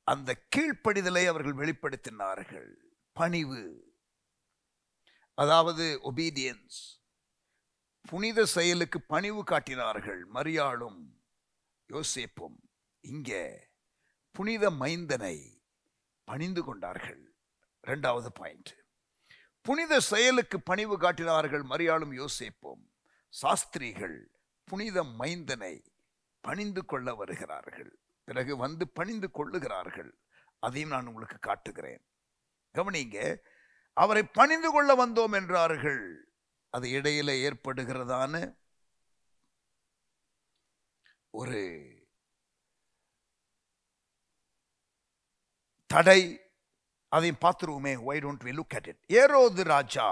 Speaker 1: அந்த கீழ்ப்படிதலை அவர்கள் வெளிப்படுத்தினார்கள். பணிவு, அதாவது ஒபீடியன்ஸ். புனித செயலுக்கு பணிவு காட்டினார்கள் மரியாளும் யோசேப்பும். இங்கே புனித மைந்தனை பணிந்து கொண்டார்கள். 2வது பாயிண்ட். புனித செயலுக்கு பணிவு காட்டினார்கள் மரியாளும் யோசேப்பும். சாஸ்திரிகள் புனித மைந்தனை பணிந்து கொள்ள வருகிறார்கள். பிறகு வந்து பணிந்து கொள்ளுகிறார்கள். அதையும் நான் உங்களுக்கு காட்டுகிறேன். கவனிங்க. அவரை பணிந்து கொள்ள வந்தோம் என்றார்கள். அது இடையில ஏற்படுகிறதான ஒரு தடை, அதையும் பார்த்துருவோமே. why don't we look at it? ஏரோது ராஜா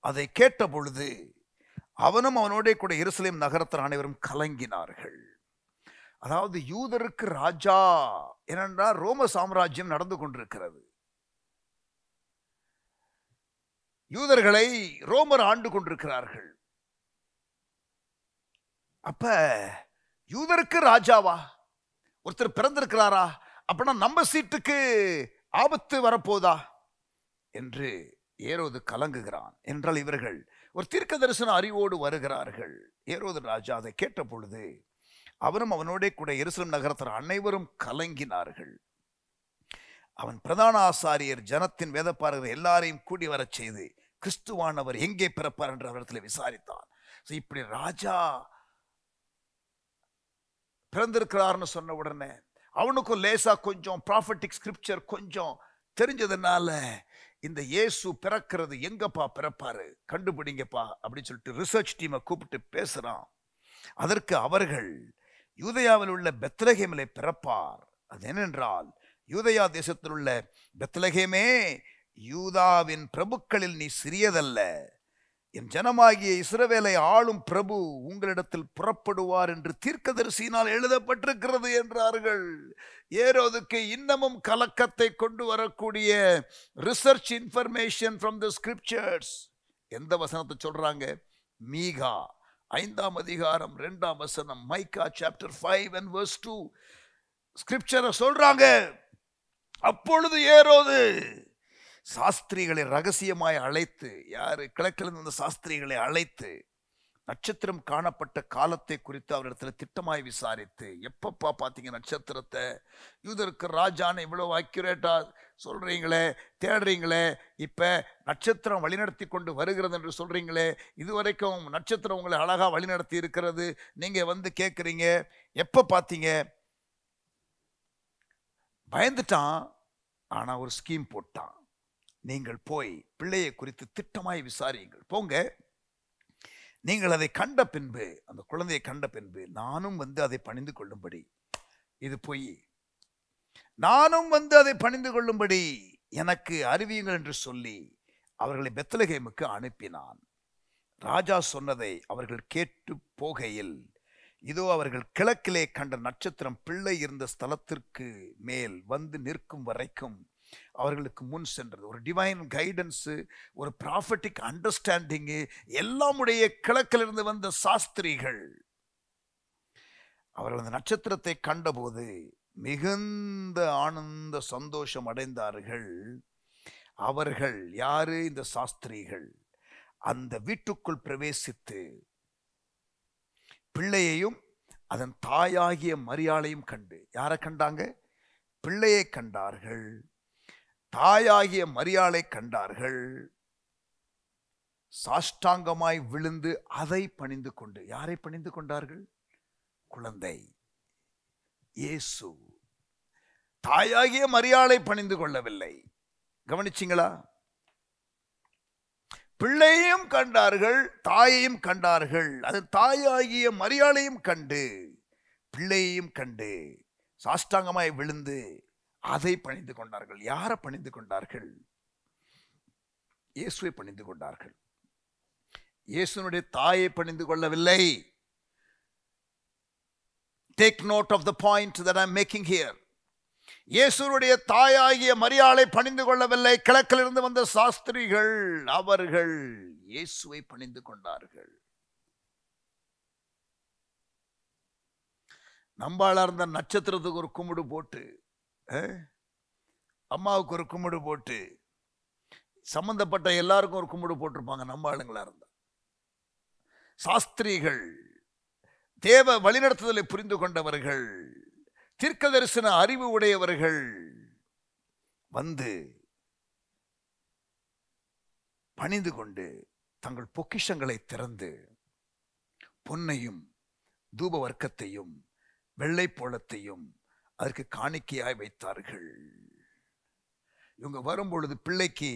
Speaker 1: அதை கேட்ட பொழுது அவனும் அவனோட கூட எருசலேம் நகரத்தார் அனைவரும் கலங்கினார்கள். அதாவது யூதருக்கு ராஜா ஏனென்றால் ரோம சாம்ராஜ்யம் நடந்து கொண்டிருக்கிறது. யூதர்களை ரோமர் ஆண்டு கொண்டிருக்கிறார்கள். அப்ப யூதருக்கு ராஜாவா ஒருத்தர் பிறந்திருக்கிறாரா? அப்படின்னா நம்ம சீட்டுக்கு ஆபத்து வரப்போதா என்று ஏரோது கலங்குகிறான். என்றால் இவர்கள் ஒரு தீர்க்க தரிசன அறிவோடு வருகிறார்கள். ஏரோது ராஜா அதை கேட்ட பொழுது அவனும் அவனோட கூட எருசலேம் நகரத்தார் அனைவரும் கலங்கினார்கள். அவன் பிரதான ஆசாரியர் ஜனத்தின் வேதப்பாரகர் எல்லாரையும் கூடி வர செய்து கிறிஸ்துவானவர் எங்கே பிறப்பார் என்று அவரிடத்தில் விசாரித்தான். இப்படி ராஜா பிறந்திருக்கிறார்னு சொன்ன உடனே அவனுக்கும் லேசா கொஞ்சம் ப்ராஃபட்டிக் ஸ்கிரிப்சர் கொஞ்சம் தெரிஞ்சதுனால இந்த இயேசு பிறக்கிறது எங்கப்பா பிறப்பாரு கண்டுபிடிங்கப்பா அப்படின்னு சொல்லிட்டு ரிசர்ச் டீமை கூப்பிட்டு பேசுறான். அதற்கு அவர்கள் யூதேயாவில் உள்ள பெத்லகேமிலே பிறப்பார். அது என்னென்றால் யூதேயா தேசத்தில் உள்ள பெத்லகேமே, யூதாவின் பிரபுக்களில் நீ சிறியதல்ல, என் ஜனமாகிய இஸ்ரவேலை ஆளும் பிரபு உங்களிடத்தில் புறப்படுவார் என்று தீர்க்கதரிசியினால் எழுதப்பட்டிருக்கிறது என்றார்கள். ஏரோதுக்கு இன்னமும் கலக்கத்தை கொண்டு வரக்கூடிய research information from the scriptures. எந்த வசனத்தை சொல்றாங்க? மீகா 5ஆம் அதிகாரம் 2ஆம் வசனம். மைக்கா சாப்டர் 5 and verse 2 ஸ்கிரிப்சரை சொல்றாங்க. அப்பொழுது ஏரோது சாஸ்திரிகளை ரகசியமாய் அழைத்து, யாரு? கிழக்கிலிருந்து வந்த சாஸ்திரிகளை அழைத்து நட்சத்திரம் காணப்பட்ட காலத்தை குறித்து அவரிடத்துல திட்டமாய் விசாரித்து, எப்பப்பா பார்த்தீங்க நட்சத்திரத்தை? யூதருக்கு ராஜான்னு இவ்வளவு அக்யூரேட்டா சொல்றீங்களே, தேடுறீங்களே, இப்ப நட்சத்திரம் வழிநடத்தி கொண்டு வருகிறது என்று சொல்றீங்களே, இதுவரைக்கும் நட்சத்திரம் உங்களை அழகா வழிநடத்தி இருக்கிறது, நீங்க வந்து கேட்குறீங்க எப்ப பார்த்தீங்க? பயந்துட்டான். ஆனா ஒரு ஸ்கீம் போட்டான். நீங்கள் போய் பிள்ளையை குறித்து திட்டமாய் விசாரியுங்கள். போங்க, நீங்கள் அதை கண்ட பின்பு, அந்த குழந்தையை கண்ட பின்பு நானும் வந்து அதை பணிந்து கொள்ளும்படி, இது போய் நானும் வந்து அதை பணிந்து கொள்ளும்படி எனக்கு அறிவியுங்கள் என்று சொல்லி அவர்களை பெத்லகேமுக்கு அனுப்பினான். ராஜா சொன்னதை அவர்கள் கேட்டு போகையில் இதோ அவர்கள் கிழக்கிலே கண்ட நட்சத்திரம் பிள்ளை இருந்த ஸ்தலத்திற்கு மேல் வந்து நிற்கும் வரைக்கும் அவர்களுக்கு முன் சென்றது. ஒரு டிவைன் கைடன்ஸு, ஒரு ப்ராஃபட்டிக் அண்டர்ஸ்டாண்டிங்கு எல்லாம் உடைய கிழக்கிலிருந்து வந்த சாஸ்திரிகள் அவர்கள் அந்த நட்சத்திரத்தை கண்டபோது மிகுந்த ஆனந்த சந்தோஷம் அடைந்தார்கள். அவர்கள் யாரு? இந்த சாஸ்திரிகள் அந்த வீட்டுக்குள் பிரவேசித்து பிள்ளையையும் அதன் தாயாகிய மரியாளையும் கண்டு, யாரை கண்டாங்க? பிள்ளையை கண்டார்கள், தாயாகிய மரியாளை கண்டார்கள். சாஷ்டாங்கமாய் விழுந்து அதை பணிந்து கொண்டு, யாரை பணிந்து கொண்டார்கள்? குழந்தை இயேசு. தாயாகிய மரியாளை பணிந்து கொள்ளவில்லை, கவனிச்சிங்களா? பிள்ளையும் கண்டார்கள், தாயையும் கண்டார்கள். அது தாயாகிய மரியாளையும் கண்டு பிள்ளையையும் கண்டு சாஷ்டாங்கமாய் விழுந்து அதை பணிந்து கொண்டார்கள். யாரை பணிந்து கொண்டார்கள்? இயேசுவை பணிந்து கொண்டார்கள். இயேசுனுடைய தாயை பணிந்து கொள்ளவில்லை. Take note of the point that I am making here. இயேசுனுடைய தாயாகிய மரியாளை பணிந்து கொள்ளவில்லை. கிழக்கிலிருந்து வந்த சாஸ்திரிகள் அவர்கள் இயேசுவை பணிந்து கொண்டார்கள். நம்பாளா இருந்த நட்சத்திரத்துக்கு ஒரு கும்பிடு போட்டு, அம்மாவுக்கு ஒரு கும்பிடு போட்டு, சம்பந்தப்பட்ட எல்லாருக்கும் ஒரு கும்பிடு போட்டிருப்பாங்க. நம்பாளுங்களா இருந்தா சாஸ்திரிகள், தேவ வழிநடத்துதலை புரிந்து கொண்டவர்கள், தீர்க்க தரிசன அறிவு உடையவர்கள் வந்து பணிந்து கொண்டு தங்கள் பொக்கிஷங்களை திறந்து பொன்னையும் தூப வர்க்கத்தையும் வெள்ளை போளத்தையும் அதற்கு காணிக்கையாய் வைத்தார்கள். இவங்க வரும்பொழுது பிள்ளைக்கு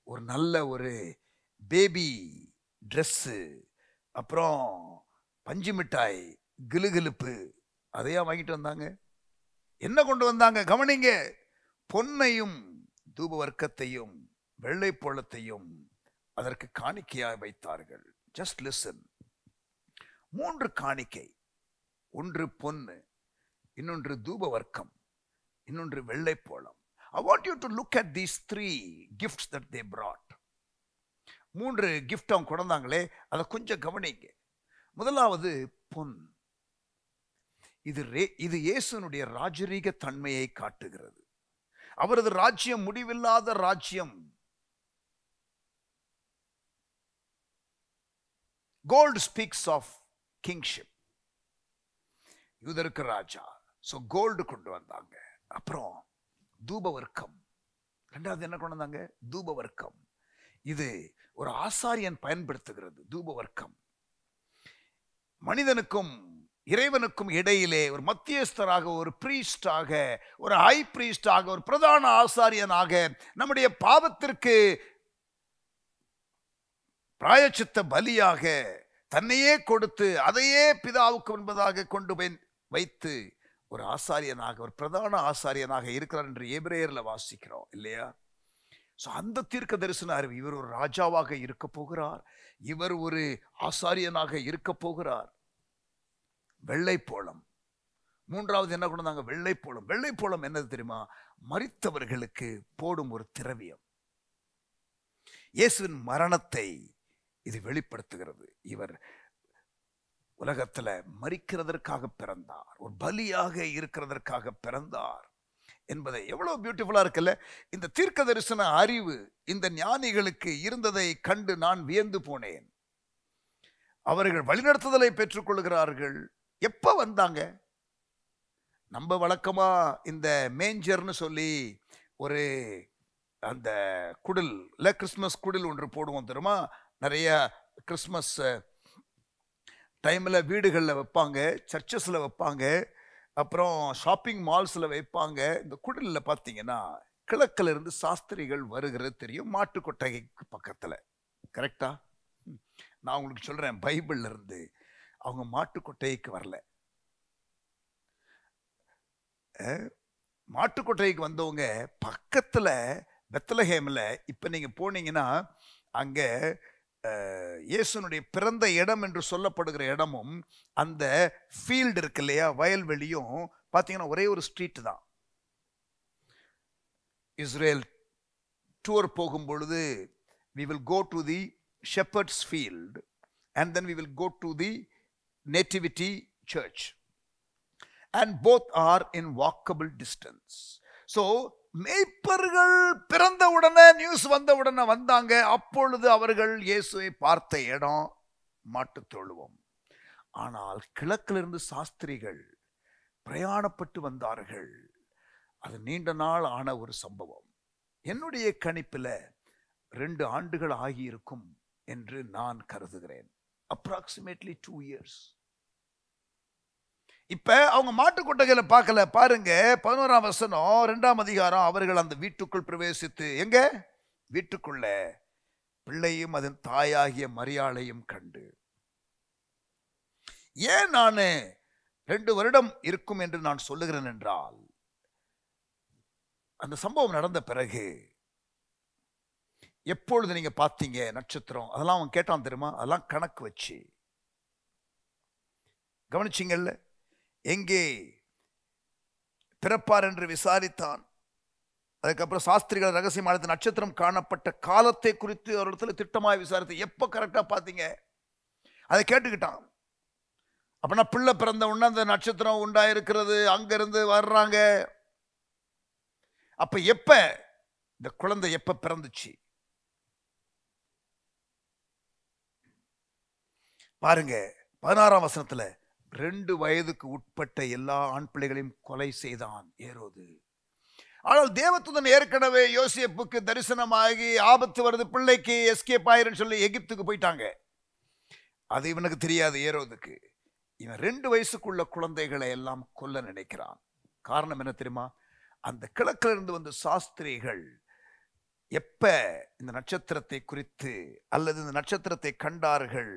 Speaker 1: ஒரு நல்ல ஒரு பேபி ட்ரெஸ்ஸு, அப்புறம் பஞ்சு மிட்டாய், கிலுகிலுப்பு, அதையா வாங்கிட்டு வந்தாங்க. என்ன கொண்டு வந்தாங்க? கவனிங்க. பொன்னையும் தூப வர்க்கத்தையும் வெள்ளை போளத்தையும் அதற்கு காணிக்கையாய் வைத்தார்கள். Just listen. 3 காணிக்கை. ஒன்று பொன்னு, இன்னொன்று தூப வர்க்கம், இன்னொன்று வெள்ளை போளம். I want you to look at these 3 gifts that they brought. 3 gift அவங்க கொண்டாங்களே, அதை கொஞ்சம் கவனிங்க. முதலாவது பொன். இது இயேசுனுடைய ராஜரீக தன்மையை காட்டுகிறது. அவரது ராஜ்யம் முடிவில்லாத ராஜ்யம். Gold speaks of kingship. யூதருக்கு ராஜா. சோ கோல்டு கொண்டு வந்தாங்க. அப்புறம் தூபவர்க்கம். ரெண்டாவது என்ன கொண்டு வந்தாங்க? தூபவர்க்கம். இது ஒரு ஆசாரியன் பயன்படுத்துகிறது. தூபவர்க்கம் மனிதனுக்கும் இறைவனுக்கும் இடையிலே ஒரு மத்தியஸ்தராக, ஒரு பிரீஸ்டாக, ஒரு ஹை பிரீஸ்டாக, ஒரு பிரதான ஆசாரியனாக நம்முடைய பாவத்திற்கு பிராயச்சித்த பலியாக தன்னையே கொடுத்து அதையே பிதாவுக்கு என்பதாக கொண்டு போய் வைத்து ஒரு ஆசாரியனாக, ஒரு பிரதான ஆசாரியனாக இருக்கிறார் என்று எபிரேயர்ல வாசிக்கிறோம் இல்லையா? அந்த தீர்க்க தரிசன அறிவு, இவர் ஒரு ராஜாவாக இருக்க போகிறார், இவர் ஒரு ஆசாரியனாக இருக்க போகிறார். வெள்ளை போளம். மூன்றாவது என்ன கொண்டு வந்தாங்க? வெள்ளை போளம். வெள்ளை போளம் என்னது தெரியுமா? மரித்தவர்களுக்கு போடும் ஒரு திரவியம். இயேசுவின் மரணத்தை இது வெளிப்படுத்துகிறது. இவர் உலகத்துல மரிக்கிறதற்காக பிறந்தார், ஒரு பலியாக இருக்கிறதற்காக பிறந்தார் என்பதை எவ்வளவு பியூட்டிஃபுல்லா இருக்குல்ல. இந்த தீர்க்க தரிசன அறிவு இந்த ஞானிகளுக்கு இருந்ததை கண்டு நான் வியந்து போனேன். அவர்கள் வழிநடத்துதலை பெற்றுக் கொள்கிறார்கள். எப்ப வந்தாங்க? நம்ம வழக்கமா இந்த மேஞ்சர்னு சொல்லி ஒரு அந்த குடில் இல்ல, கிறிஸ்மஸ் குடில் ஒன்று போடுவோம் தெரியுமா? நிறைய கிறிஸ்மஸ் டைம்ல வீடுகளில் வைப்பாங்க, சர்ச்சஸில் வைப்பாங்க, அப்புறம் ஷாப்பிங் மால்ஸில் வைப்பாங்க. இந்த குடிலில் பார்த்தீங்கன்னா கிழக்கில் இருந்து சாஸ்திரிகள் வருகிறது தெரியும், மாட்டுக்கொட்டகைக்கு பக்கத்தில். கரெக்டா? நான் உங்களுக்கு சொல்றேன், பைபிள்ல இருந்து அவங்க மாட்டுக்கொட்டைக்கு வரல. மாட்டுக்கொட்டைக்கு வந்தவங்க பக்கத்துல பெத்லஹேம்ல, இப்ப நீங்க போனீங்கன்னா அங்க இயேசுனுடைய பிறந்த இடம் என்று சொல்லப்படுகிற இடமும் அந்த ஃபீல்டு இருக்கு இல்லையா, வயல்வெளியும் பார்த்தீங்கன்னா ஒரே ஒரு ஸ்ட்ரீட் தான். இஸ்ரேல் டூர் போகும் பொழுது we will go to the shepherd's field and then we will go to the nativity church, and both are in walkable distance. So மேய்ப்பர்கள் பிறந்த உடனே நியூஸ் வந்த உடனே வந்தாங்க. அப்பொழுது அவர்கள் இயேசுவை பார்த்த இடம் மாட்டுத் தொழுவம். ஆனால் கிழக்கிலிருந்து சாஸ்திரிகள் பிரயாணப்பட்டு வந்தார்கள். அது நீண்ட நாள் ஆன ஒரு சம்பவம். என்னுடைய கணிப்பில் 2 ஆண்டுகள் ஆகியிருக்கும் என்று நான் கருதுகிறேன். approximately 2 years. இப்ப அவங்க மாட்டு கொட்டகையில பார்க்கல. பாருங்க 11ஆம் வசனம் 2ஆம் அதிகாரம். அவர்கள் அந்த வீட்டுக்குள் பிரவேசித்து, எங்க வீட்டுக்குள்ள பிள்ளையும் அதன் தாயாகிய மரியாளையும் கண்டு. ஏன் நான் 2 வருடம் இருக்கும் என்று நான் சொல்லுகிறேன் என்றால், அந்த சம்பவம் நடந்த பிறகு எப்பொழுது நீங்க பார்த்தீங்க நட்சத்திரம், அதெல்லாம் அவன் கேட்டான் தெரியுமா? அதெல்லாம் கணக்கு வச்சு கவனிச்சிங்கல்ல? எங்கே பிறப்பார் என்று விசாரித்தான். அதுக்கப்புறம் சாஸ்திரிகள் ரகசியமான நட்சத்திரம் காணப்பட்ட காலத்தை குறித்து அவரிடத்துல திட்டமாய் விசாரித்து, எப்ப கரெக்டா பார்த்தீங்க அதை கேட்டுக்கிட்டான். அப்படின்னா பிள்ளை பிறந்த உடனே அந்த நட்சத்திரம் உண்டாயிருக்கிறது, அங்கிருந்து வர்றாங்க. அப்ப எப்ப இந்த குழந்தை எப்ப பிறந்துச்சு பாருங்க. 16ஆம் வசனத்துல 2 வயதுக்கு உட்பட்ட எல்லா ஆண் பிள்ளைகளையும் கொலை செய்தான் ஏரோது. ஆனால் தேவதூதன் ஏற்கனவே யோசேப்புக்கு தரிசனமாகி, ஆபத்து வருது, பிள்ளைக்கு எஸ்கேப் ஆயிருன்னு சொல்லி எகிப்துக்கு போயிட்டாங்க. அது இவனுக்கு தெரியாது ஏரோதுக்கு. இவன் 2 வயசுக்குள்ள குழந்தைகளை எல்லாம் கொல்ல நினைக்கிறான். காரணம் என்ன தெரியுமா? அந்த கிழக்கில் இருந்து வந்த சாஸ்திரிகள் எப்ப இந்த நட்சத்திரத்தை குறித்து அல்லது இந்த நட்சத்திரத்தை கண்டார்கள்,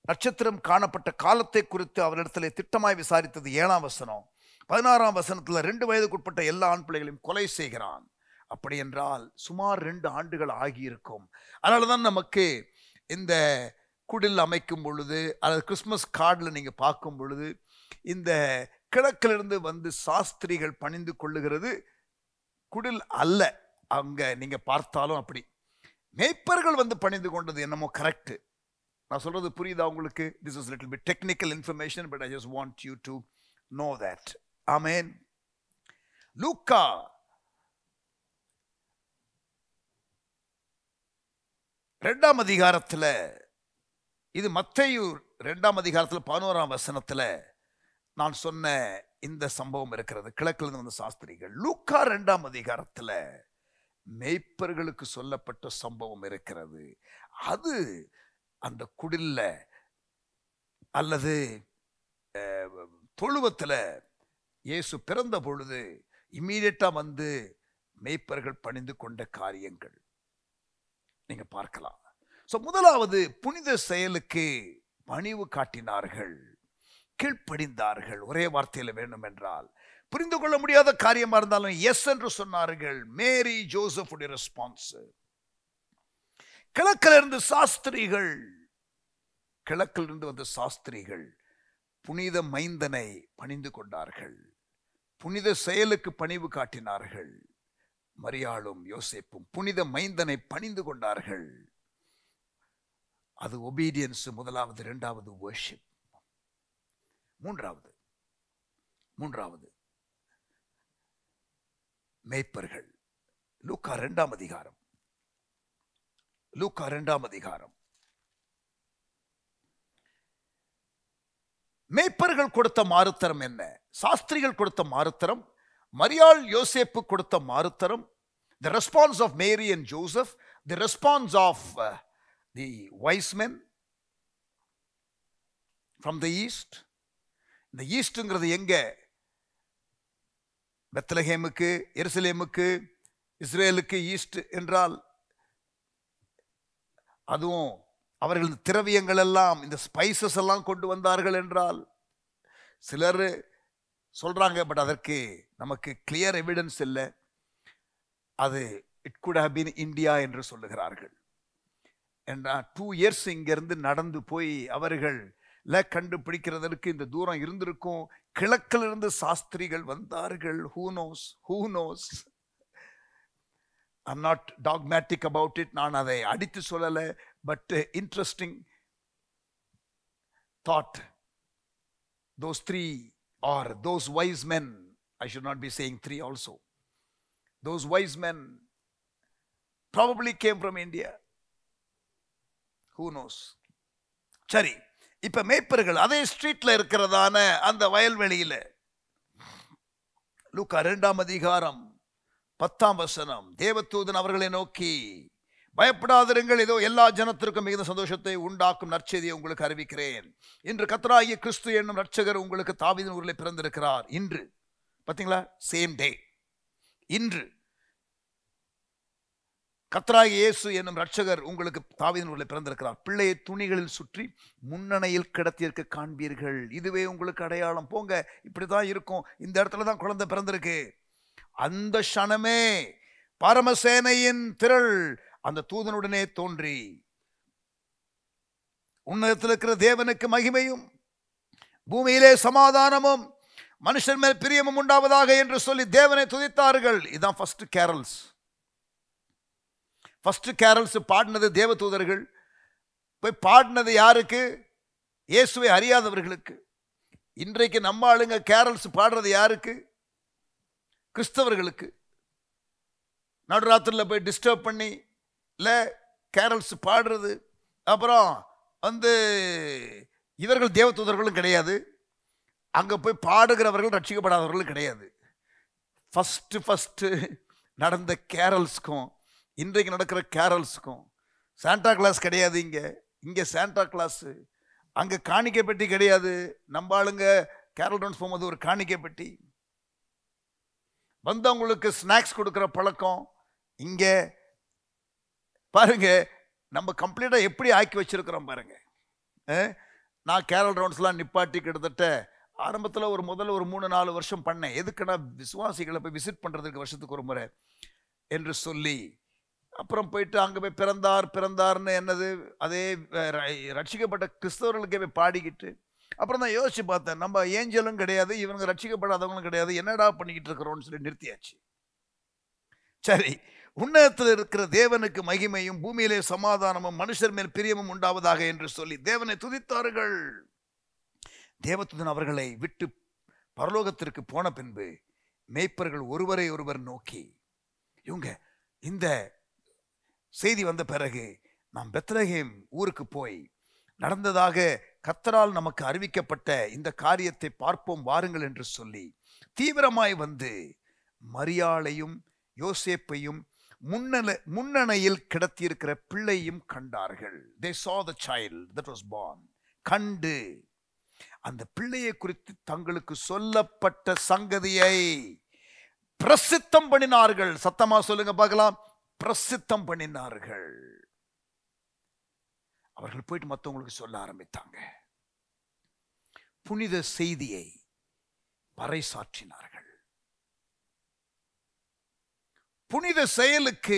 Speaker 1: நட்சத்திரம் காணப்பட்ட காலத்தை குறித்து அவரிடத்தில் திட்டமாய் விசாரித்தது. 7ஆம் வசனம். 16ஆம் வசனத்துல 2 வயதுக்குட்பட்ட எல்லா ஆண் பிள்ளைகளையும் கொலை செய்கிறான். அப்படி என்றால் சுமார் 2 ஆண்டுகள் ஆகியிருக்கும். அதனாலதான் நமக்கு இந்த குடில் அமைக்கும் பொழுது அல்லது கிறிஸ்துமஸ் கார்டில் நீங்க பார்க்கும் பொழுது இந்த கிழக்கிலிருந்து வந்து சாஸ்திரிகள் பணிந்து கொள்ளுகிறது குடில் அல்ல. அங்க நீங்க பார்த்தாலும் அப்படி மேய்ப்பர்கள் வந்து பணிந்து கொண்டது என்னமோ கரெக்ட். நான் சொல்றது புரியுதா உங்களுக்கு? This is little bit technical information, but I just want you to know that. Amen. லூக்கா 2ஆம் அதிகாரத்துல, இது மத்தேயு 2ஆம் அதிகாரத்துல 11ஆம் வசனத்துல நான் சொன்ன இந்த சம்பவம் இருக்கிறது, கிழக்கிலிருந்து வந்த சாஸ்திரிகள். லூக்கா 2ஆம் அதிகாரத்துல மேய்ப்பர்களுக்கு சொல்லப்பட்ட சம்பவம் இருக்கிறது. அது அந்த குடில்ல அல்லது தொழுவத்துல இயேசு பிறந்த பொழுது இம்மீடியட்டா வந்து மேய்ப்பர்கள் பணிந்து கொண்ட காரியங்கள் நீங்க பார்க்கலாம். முதலாவது புனித செயலுக்கு பணிவு காட்டினார்கள், கீழ்ப்படிந்தார்கள். ஒரே வார்த்தையில வேணும் என்றால் புரிந்து கொள்ள முடியாத காரியமா இருந்தாலும் எஸ் என்று சொன்னார்கள். மேரி ஜோசப் உடைய ரெஸ்பான்ஸ். கிழக்கிலிருந்து சாஸ்திரிகள், கிழக்கிலிருந்து வந்த சாஸ்திரிகள் புனித மைந்தனை பணிந்து கொண்டார்கள், புனித செயலுக்கு பணிவு காட்டினார்கள். மரியாளும் யோசேப்பும் புனித மைந்தனை பணிந்து கொண்டார்கள். அது ஒபீடியன்ஸ் முதலாவது. 2வது வர்ஷிப். மூன்றாவது மேய்ப்பர்கள். லூக்கா 2ஆம் அதிகாரம். லூக்கா 2ஆம் அதிகாரம். மேய்ப்பர்கள் கொடுத்த மாறுத்தரம் என்ன? சாஸ்திரிகள் கொடுத்த மாறுத்தரம், மரியாள் யோசேப்பு கொடுத்த மாறுத்தரம், the response of Mary and Joseph, the response of the wise men from the east. இந்த ஈஸ்ட்ங்கிறது எங்க? பெத்லகேமுக்கு, எருசலேமுக்கு, இஸ்ரேலுக்கு ஈஸ்ட் என்றால் அதுவும் அவர்கள் திரவியங்கள் எல்லாம், இந்த ஸ்பைசஸ் எல்லாம் கொண்டு வந்தார்கள் என்றால் சிலர் சொல்றாங்க. பட் அதற்கு நமக்கு கிளியர் எவிடன்ஸ் இல்லை. அது it could have been India என்று சொல்லுகிறார்கள். என்றா 2 years இங்கிருந்து நடந்து போய் அவர்கள் கண்டுபிடிக்கிறதற்கு இந்த தூரம் இருந்திருக்கும். கிழக்கிலிருந்து சாஸ்திரிகள் வந்தார்கள். who knows? I'm not dogmatic about it. நான் அதை அடித்து சொல்லல. But interesting thought. those 3 or those wise men, I should not be saying 3 also. Those wise men probably came from India. Who knows? சரி, இப்ப மேய்ப்பர்கள் அதே ஸ்ட்ரீட்ல இருக்கிறதான அந்த வயல்வெளியில லூக்கா 2ஆம் அதிகாரம் 10ஆம் வசனம். தேவதூதன் அவர்களை நோக்கி, பயப்படாதிருங்கள், இதோ எல்லா ஜனத்திற்கும் மிகுந்த சந்தோஷத்தை உண்டாக்கும் நற்செய்தியை உங்களுக்கு அறிவிக்கிறேன். இன்று கர்த்தராகிய கிறிஸ்து என்னும் ரட்சகர் உங்களுக்கு தாவீதின் ஊரிலே பிறந்திருக்கிறார். இன்று பார்த்தீங்களா, சேம் டே. இன்று கர்த்தராகிய இயேசு என்னும் ரட்சகர் உங்களுக்கு தாவீதின் ஊரிலே பிறந்திருக்கிறார். பிள்ளையை துணிகளில் சுற்றி முன்னணையில் கிடத்தியிருக்க காண்பீர்கள். இதுவே உங்களுக்கு அடையாளம். போங்க, இப்படிதான் இருக்கும், இந்த இடத்துல தான் குழந்தை பிறந்திருக்கு. அந்த க்ஷணமே பரமசேனையின் திரள் அந்த தூதனுடனே தோன்றி, உன்னதத்தில் இருக்கிற தேவனுக்கு மகிமையும் பூமியிலே சமாதானமும் மனுஷன் மேல் பிரியமும் உண்டாவதாக என்று சொல்லி தேவனை துதித்தார்கள். இதுதான் ஃபர்ஸ்ட் கேரல்ஸ். ஃபர்ஸ்ட் கேரல்ஸ் பாடினது தேவ தூதர்கள். போய் பாடினது யாருக்கு? இயேசுவை அறியாதவர்களுக்கு. இன்றைக்கு நம்ம ஆளுங்க கேரல்ஸ் பாடுறது யாருக்கு? கிறிஸ்தவர்களுக்கு. நடுராத்திரியில் போய் டிஸ்டர்ப் பண்ணி இல்லை கேரல்ஸ் பாடுறது. அப்புறம் இவர்கள் தேவ தூதர்களும் கிடையாது, அங்கே போய் பாடுகிறவர்கள் ரட்சிக்கப்படாதவர்களும் கிடையாது. ஃபஸ்ட்டு நடந்த கேரல்ஸ்க்கும் இன்றைக்கு நடக்கிற கேரல்ஸ்க்கும் சாண்டா கிளாஸ் கிடையாது. இங்கே சாண்டா கிளாஸு, அங்கே காணிக்கை பெட்டி கிடையாது. நம்ம ஆளுங்க கேரல் டான்ஸ் போகும்போது ஒரு காணிக்கை பெட்டி, வந்தவங்களுக்கு ஸ்நாக்ஸ் கொடுக்குற பழக்கம். இங்கே பாருங்க, நம்ம கம்ப்ளீட்டாக எப்படி ஆக்கி வச்சிருக்கிறோம் பாருங்க. நான் கேரல் ரவுண்ட்ஸ்லாம் நிப்பாட்டி கிட்டத்தட்ட ஆரம்பத்தில் முதல்ல ஒரு 3-4 வருஷம் பண்ணேன். எதுக்குன்னா விசுவாசிகளை போய் விசிட் பண்ணுறதுக்கு வருஷத்துக்கு ஒரு முறை என்று சொல்லி, அப்புறம் போயிட்டு அங்கே போய் பிறந்தார்னு என்னது அதே ரட்சிக்கப்பட்ட கிறிஸ்தவர்களுக்கே போய் பாடிக்கிட்டு, அப்புறம் தான் யோசிச்சு பார்த்தேன், நம்ம ஏஞ்சலும் கிடையாது, இவங்க ரட்சிக்கப்படாதவங்களும் கிடையாது, என்னடா பண்ணிக்கிட்டு இருக்கிறோம்னு சொல்லி நிறுத்தியாச்சு. சரி, உன்னதத்தில் இருக்கிற தேவனுக்கு மகிமையும் பூமியிலே சமாதானமும் மனுஷர் மேல் பிரியமும் உண்டாவதாக என்று சொல்லி தேவனை துதித்தார்கள். தேவதூதன் அவர்களை விட்டு பரலோகத்திற்கு போன பின்பு மேய்ப்பர்கள் ஒருவரை ஒருவர் நோக்கி, இவங்க இந்த செய்தி வந்த பிறகு நாம் பெத்லகேம் ஊருக்கு போய் நடந்ததாக கர்த்தரால் நமக்கு அறிவிக்கப்பட்ட இந்த காரியத்தை பார்ப்போம் வாருங்கள் என்று சொல்லி தீவிரமாய் வந்து மரியாளையும் யோசேப்பையும் முன்னணையில் கிடத்தியிருக்கிற பிள்ளையும் கண்டார்கள். They saw the child that was born. கண்டு அந்த பிள்ளையை குறித்து தங்களுக்கு சொல்லப்பட்ட சங்கதியை பிரசித்தம் பண்ணினார்கள். சத்தமா சொல்லுங்க பார்க்கலாம், பிரசித்தம் பண்ணினார்கள். அவர்கள் போயிட்டு மற்றவங்களுக்கு சொல்ல ஆரம்பித்தாங்க. புனித செய்தியை பறைசாற்றினார்கள். புனித செயலுக்கு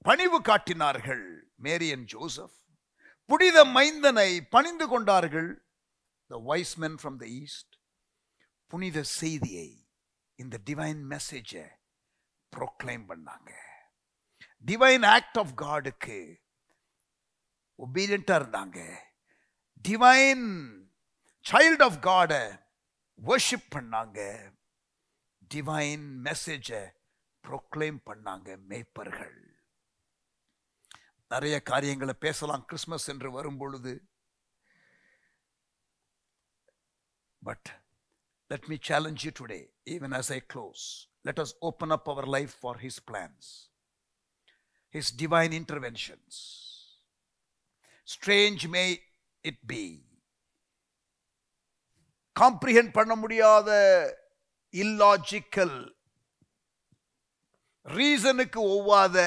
Speaker 1: பணிவு காட்டினார்கள். மேரி and ஜோசப் புனித மைந்தனை பணிந்து கொண்டார்கள். The wise men from the east புனித செய்தியை, இந்த டிவைன் மெசேஜை ப்ரோக்ளைம் பண்ணாங்க. டிவைன் ஆக்ட் ஆஃப் காடுக்கு ஒபீடியண்டா இருந்தாங்க. டிவைன் சைல்ட் ஆஃப் காடை வர்ஷிப் பண்ணாங்க. டிவைன் மெசேஜை ப்ரோக்ளைம் பண்ணாங்க மேய்ப்பர்கள். நிறைய காரியங்களை பேசலாம் கிறிஸ்மஸ் என்று வரும் பொழுது. But let me challenge you today, even as I close. Let us open up our life for His plans, His divine interventions. Strange may it be, comprehend பண்ண முடியாத illogical, ரீசனுக்கு ஒவ்வாத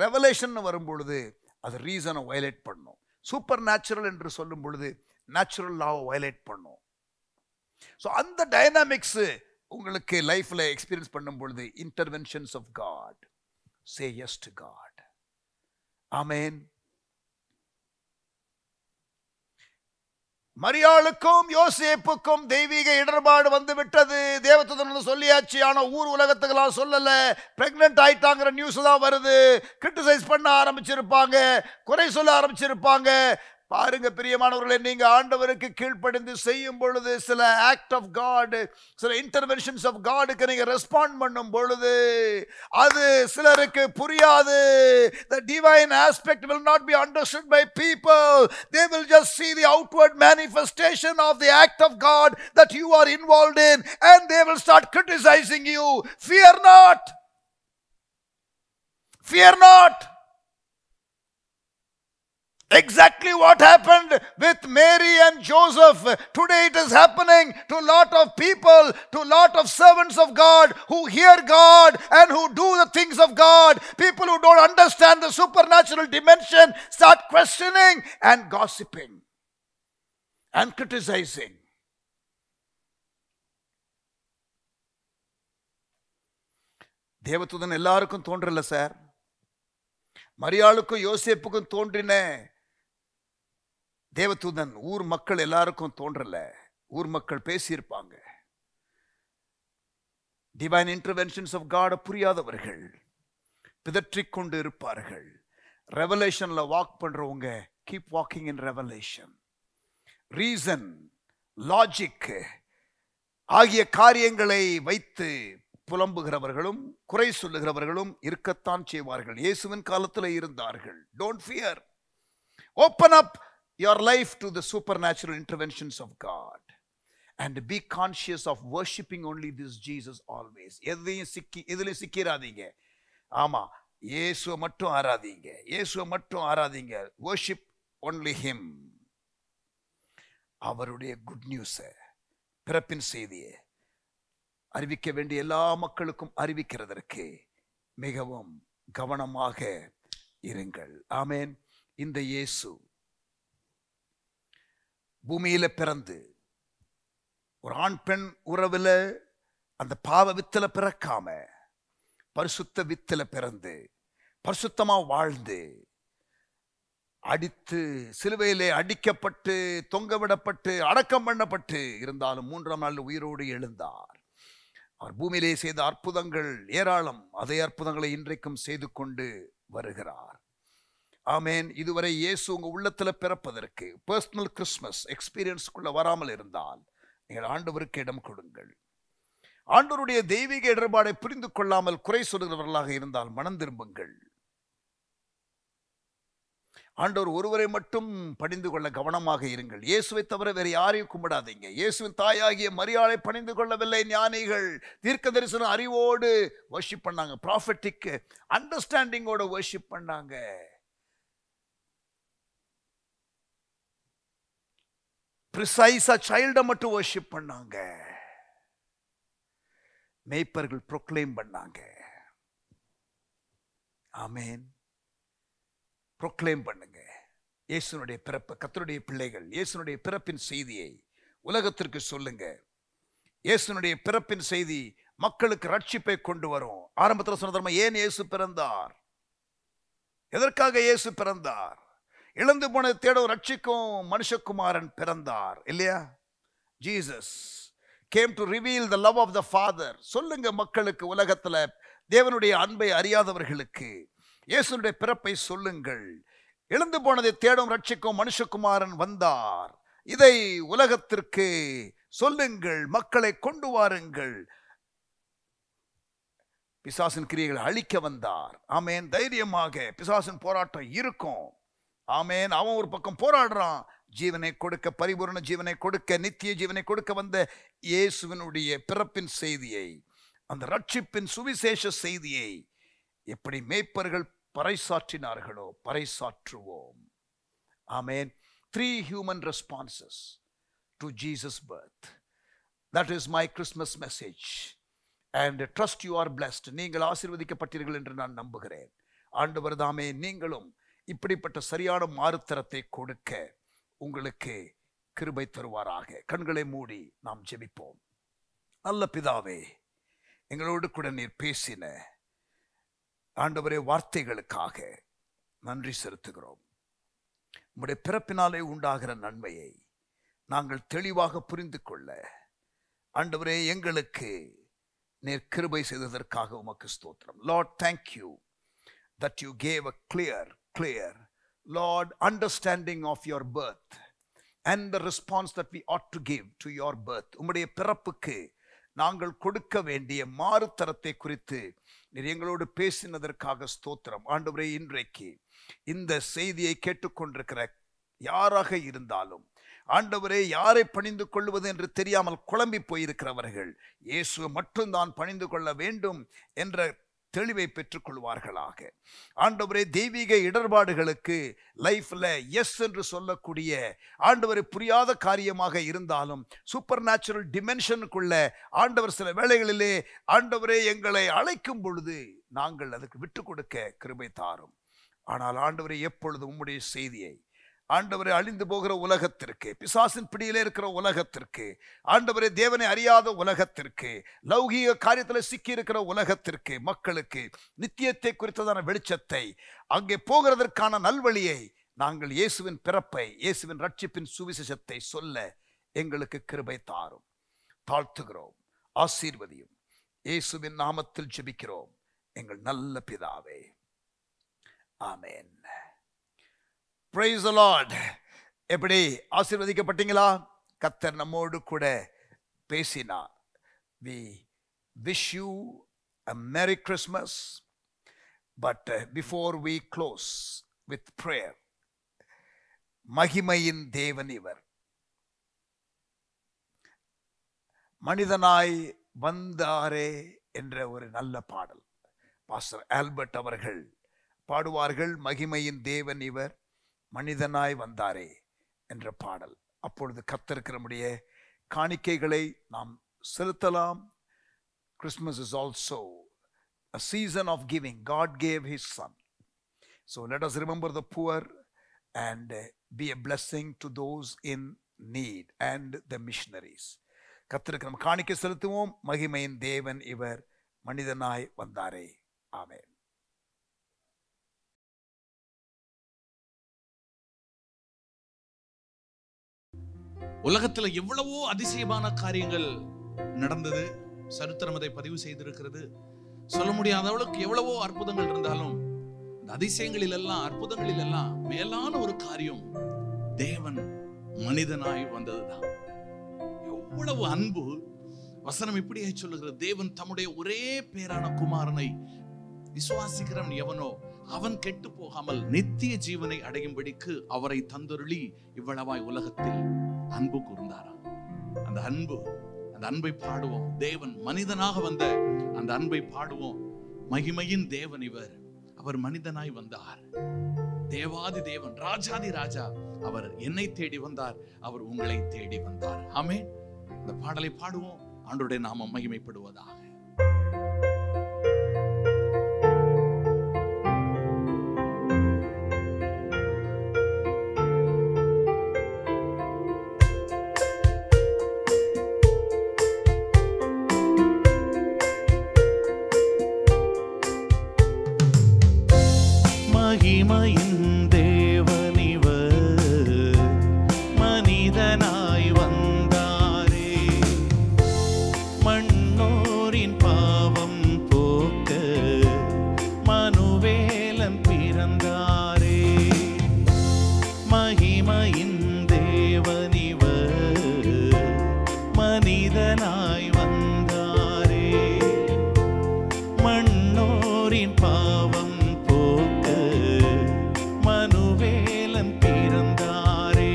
Speaker 1: ரெவலேஷன் வரும் பொழுது அது ரீசனை வயலேட் பண்ணும். சூப்பர் நேச்சுரல் என்று சொல்லும் பொழுது நேச்சுரல் லாவை வயலேட் பண்ணும். ஸோ அந்த டைனாமிக்ஸ் உங்களுக்கு லைஃப்ல எக்ஸ்பீரியன்ஸ் பண்ணும் பொழுது interventions of God, say yes to God. Amen. மரியாளுக்கும் யோசேப்புக்கும் தெய்வீக இடர்பாடு வந்து விட்டது. தேவதூதன் சொல்லியாச்சு, ஆனா ஊர் உலகத்துக்கெல்லாம் சொல்லல. பிரெக்னென்ட் ஆயிட்டாங்கிற நியூஸ் தான் வருது. கிரிட்டிசைஸ் பண்ண ஆரம்பிச்சிருப்பாங்க, குறை சொல்ல ஆரம்பிச்சிருப்பாங்க. பாருங்க பிரியமானவர்களே, நீங்க ஆண்டவருக்கு கீழ்ப்படிந்து செய்யும் பொழுது சில ஆக்ட் ஆஃப் காட், சில இன்டர்வென்ஷன்ஸ் ஆஃப் காடுக்கு நீங்க ரெஸ்பாண்ட் பண்ணும் பொழுது அது சிலருக்கு புரியாது. The divine aspect will not be understood by people. They will just see the outward manifestation of the act of God that you are involved in, and they will start criticizing you. Fear not. Fear not. Exactly what happened with Mary and Joseph. Today it is happening to a lot of people, to a lot of servants of God who hear God and who do the things of God. People who don't understand the supernatural dimension start questioning and gossiping and criticizing. தேவதூதன் எல்லாருக்கும் தோன்றல sir. மரியாளுக்கும் யோசேப்புக்கும் தோன்றின தேவதூதன் ஊர் மக்கள் எல்லாருக்கும் தோன்றல. ஊர் மக்கள் பேசியிருப்பாங்க. டிவைன் இன்டர்வென்ஷன்ஸ் ஆஃப் காட் புரியாதவர்கள் பிதற்றிக் கொண்டு இருப்பார்கள். ரெவலேஷன்ல வாக் பண்றவங்க keep walking in revelation. Reason, logic ஆகிய காரியங்களை வைத்து புலம்புகிறவர்களும் குறை சொல்லுகிறவர்களும் இருக்கத்தான் செய்வார்கள். இயேசுவின் காலத்தில் இருந்தார்கள். Don't fear. Open up your life to the supernatural interventions of God and be conscious of worshiping only this Jesus always. எதிலையும் சிக்கிறாதீங்க. ஆமா, இயேசுவை மட்டும் ஆராதிங்க, இயேசுவை மட்டும் ஆராதிங்க. worship only him. அவருடைய குட் நியூஸை, பிறப்பின் செய்தியை அறிவிக்க வேண்டிய எல்லா மக்களுக்கும் அறிவிக்கிறதற்கு மிகவும் கவனமாக இருங்கள். ஆமென். இந்த இயேசு பூமியில பிறந்து ஒரு ஆண் பெண் உறவுல அந்த பாவ வித்துல பிறக்காம பரிசுத்த வித்துல பிறந்து பரிசுத்தமா வாழ்ந்து அடித்து சிலுவையிலே அடிக்கப்பட்டு தொங்கவிடப்பட்டு அடக்கம் பண்ணப்பட்டு இருந்தாலும் 3ஆம் நாள் உயிரோடு எழுந்தார். அவர் பூமியிலே செய்த அற்புதங்கள் ஏராளம். அதே அற்புதங்களை இன்றைக்கும் செய்து கொண்டு வருகிறார். ஆமேன். இதுவரை இயேசு உங்க உள்ளத்துல பிறப்பதற்கு பர்சனல் கிறிஸ்மஸ் எக்ஸ்பீரியன்ஸ்க்குள்ள வராமல் இருந்தால் நீங்கள் ஆண்டவருக்கு இடம் கொடுங்கள். ஆண்டவருடைய தெய்வீக இடர்பாடை புரிந்து கொள்ளாமல் குறை சொல்லுகிறவர்களாக இருந்தால் மனம் திரும்புங்கள். ஆண்டவர் ஒருவரை மட்டும் பணிந்து கொள்ள கவனமாக இருங்கள். இயேசுவை தவிர வேறு யாரையும் கும்பிடாதீங்க. இயேசுவின் தாயாகிய மரியாளை பணிந்து கொள்ளவில்லை ஞானிகள். தீர்க்க தரிசன அறிவோடு வர்ஷிப் பண்ணாங்க. ப்ராஃபெட்டிக் அண்டர்ஸ்டாண்டிங்கோட வர்ஷிப் பண்ணாங்க. ப்ரிசைஸா சைல்டை மட்டும் வர்ஷிப் பண்ணாங்க. மேய்ப்பர்கள் ப்ரொக்ளைம் பண்ணாங்க. ஆமேன். ப்ரொக்ளைம் பண்ணுங்க. இயேசுனுடைய பிறப்பு, கர்த்தருடைய பிள்ளைகள் இயேசுனுடைய பிறப்பின் செய்தியை உலகத்திற்கு சொல்லுங்க. இயேசுனுடைய பிறப்பின் செய்தி மக்களுக்கு ரட்சிப்பை கொண்டு வரும். ஆரம்பத்தில் சொன்ன ஏன் இயேசு பிறந்தார், எதற்காக இயேசு பிறந்தார்? இழந்து போன தேடும் ரட்சிக்கும் மனுஷகுமாரன் பிறந்தார் இல்லையா? Jesus came to reveal the love of the Father. சொல்லுங்க மக்களுக்கு, உலகத்துல தேவனுடைய அன்பை அறியாதவர்களுக்கு இயேசுனுடைய பிறப்பை சொல்லுங்கள். இழந்து போனதை தேடும் ரட்சிக்கும் மனுஷகுமாரன் வந்தார். இதை உலகத்திற்கு சொல்லுங்கள், மக்களை கொண்டு வாருங்கள். பிசாசின் கிரியைகளை அழிக்க வந்தார். ஆமேன். தைரியமாக பிசாசின் போராட்டம் இருக்கும். ஆமேன். அவன் ஒரு பக்கம் போராடுறான். ஜீவனை கொடுக்க, பரிபூரண ஜீவனை கொடுக்க, நித்திய ஜீவனை கொடுக்க வந்த இயேசுவினுடைய பிறப்பின் செய்தியை, அந்த ரட்சிப்பின் சுவிசேஷ செய்தியை எப்படி மேய்ப்பர்கள் பறைசாற்றினார்களோ பறைசாற்றுவோம். ஆமேன். 3 human responses to Jesus' birth. That is my Christmas message. And trust you are blessed. நீங்கள் ஆசீர்வதிக்கப்பட்டீர்கள் என்று நான் நம்புகிறேன். ஆண்டவர் தாமே நீங்களும் இப்படிப்பட்ட சரியான மாறுத்தரத்தை கொடுக்க உங்களுக்கு கிருபை தருவாராக. கண்களை மூடி நாம் ஜெபிப்போம். நல்ல பிதாவே, எங்களோடு கூட நீர் பேசின ஆண்டவரே வார்த்தைகளுக்காக நன்றி செலுத்துகிறோம். உம்முடைய பிறப்பினாலே உண்டாகிற நன்மையை நாங்கள் தெளிவாக புரிந்து கொள்ள ஆண்டவரே எங்களுக்கு நீர் கிருபை செய்ததற்காக உமக்கு ஸ்தோத்திரம். Lord, thank you that you gave a clear Lord understanding of your birth and the response that we ought to give to your birth. உம்முடைய பிறப்புக்கு நாங்கள் கொடுக்க வேண்டிய மாறுத்தரத்தை குறித்து நீர் எங்களோடு பேசினதற்காக ஸ்தோத்திரம். ஆண்டவரே, இன்றைக்கு இந்த செய்தியை கேட்டுக்கொண்டிருக்கிற யாராக இருந்தாலும் ஆண்டவரே, யாரை பணிந்து கொள்வது என்று தெரியாமல் குழம்பி போயிருக்கிறவர்கள் இயேசுவை மட்டும் தான் பணிந்து கொள்ள வேண்டும் என்ற தெளிவை பெற்றுக் கொள்வார்களாக. ஆண்டவரே, தெய்வீக இடர்பாடுகளுக்கு லைஃப்ல எஸ் என்று சொல்லக்கூடிய ஆண்டவரை புரியாத காரியமாக இருந்தாலும் சூப்பர் நேச்சுரல் டிமென்ஷனுக்குள்ள ஆண்டவர் சில வேளைகளிலே ஆண்டவரே எங்களை அழைக்கும் பொழுது நாங்கள் அதுக்கு விட்டு கொடுக்க கிருபை தாரும். ஆனால் ஆண்டவரே, எப்பொழுது உம்முடைய செய்தியை ஆண்டவரை அழிந்து போகிற உலகத்திற்கு, பிசாசின் பிடியிலே இருக்கிற உலகத்திற்கு, ஆண்டவரை தேவனை அறியாத உலகத்திற்கு, லௌகீக காரியத்தில் சிக்கி இருக்கிற உலகத்திற்கு, மக்களுக்கு நித்தியத்தை குறித்ததான வெளிச்சத்தை, அங்கே போகிறதற்கான நல்வழியை, நாங்கள் இயேசுவின் பிறப்பை, இயேசுவின் ரட்சிப்பின் சுவிசேஷத்தை சொல்ல எங்களுக்கு கிருபை தாரும். தாழ்த்துகிறோம், ஆசீர்வதியும். இயேசுவின் நாமத்தில் ஜெபிக்கிறோம் எங்கள் நல்ல பிதாவே, ஆமென். Praise the Lord. எப்படி ஆசீர்வதிக்கப்பட்டீங்களா? கர்த்தர் நம்மோடு கூட பேசினார். We wish you a Merry Christmas. But before we close with prayer, மகிமையின் தேவன் இவர், மனிதனாய் வந்தாரே என்ற ஒரு நல்ல பாடல் பாஸ்டர் ஆல்பர்ட் அவர்கள் பாடுவார்கள். மகிமையின் தேவன் இவர், மனிதனாய் வந்தாரே என்ற பாடல். அப்பொழுது கர்த்தருக்கு நம்முடைய காணிக்கைகளை நாம் செலுத்தலாம். Christmas is also a season of giving. God gave his son. So let us remember the poor and be a blessing to those in need and the missionaries. கர்த்தருக்கு நாம் காணிக்கை செலுத்துவோம். மகிமையின் தேவன் இவர், மனிதனாய் வந்தாரே. ஆமென்.
Speaker 3: உலகத்துல எவ்வளவோ அதிசயமான காரியங்கள் நடந்தது. சரித்திரம் அதை பதிவு செய்திருக்கிறது. சொல்ல முடியாத அளவுக்கு எவ்வளவோ அற்புதங்கள் இருந்தாலும் இந்த அதிசயங்களில் எல்லாம், அற்புதங்களில் எல்லாம் மேலான ஒரு காரியம் தேவன் மனிதனாய் வந்ததுதான். எவ்வளவு அன்பு! வசனம் இப்படியே சொல்லுகிறது, தேவன் தம்முடைய ஒரே பேரான குமாரனை விசுவாசிக்கிறவன் எவனோ அவன் கெட்டு போகாமல் நித்திய ஜீவனை அடையும்படிக்கு அவரை தந்தருளி இவ்வளவாய் உலகத்தில் அன்பு கூர்ந்தாராம். அந்த அன்பை பாடுவோம். தேவன் மனிதனாக வந்த அந்த அன்பை பாடுவோம். மகிமையின் தேவன் இவர், அவர் மனிதனாய் வந்தார். தேவாதி தேவன், ராஜாதி ராஜா, அவர் என்னை தேடி வந்தார், அவர் உங்களை தேடி வந்தார். ஆமென். இந்த பாடலை பாடுவோம். ஆண்டவருடைய நாமம் மகிமைப்படுவதாக.
Speaker 4: மகிமையின் தேவன் இவர், மனிதனாய் வந்தாரே, மண்ணோரின் பாவம் போக்க மனுவேலன் பிறந்தாரே. மகிமையின் தேவன் இவர், மனிதனாய் வந்தாரே, மண்ணோரின் பாவம் மனுவேலன் பிறந்தாரே.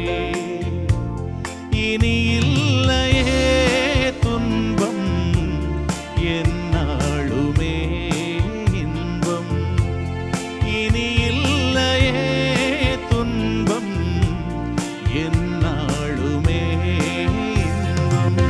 Speaker 4: இனி இல்லையே துன்பம், எந்நாளுமே இன்பம். இனி இல்லையே துன்பம், எந்நாளுமே இன்பம்.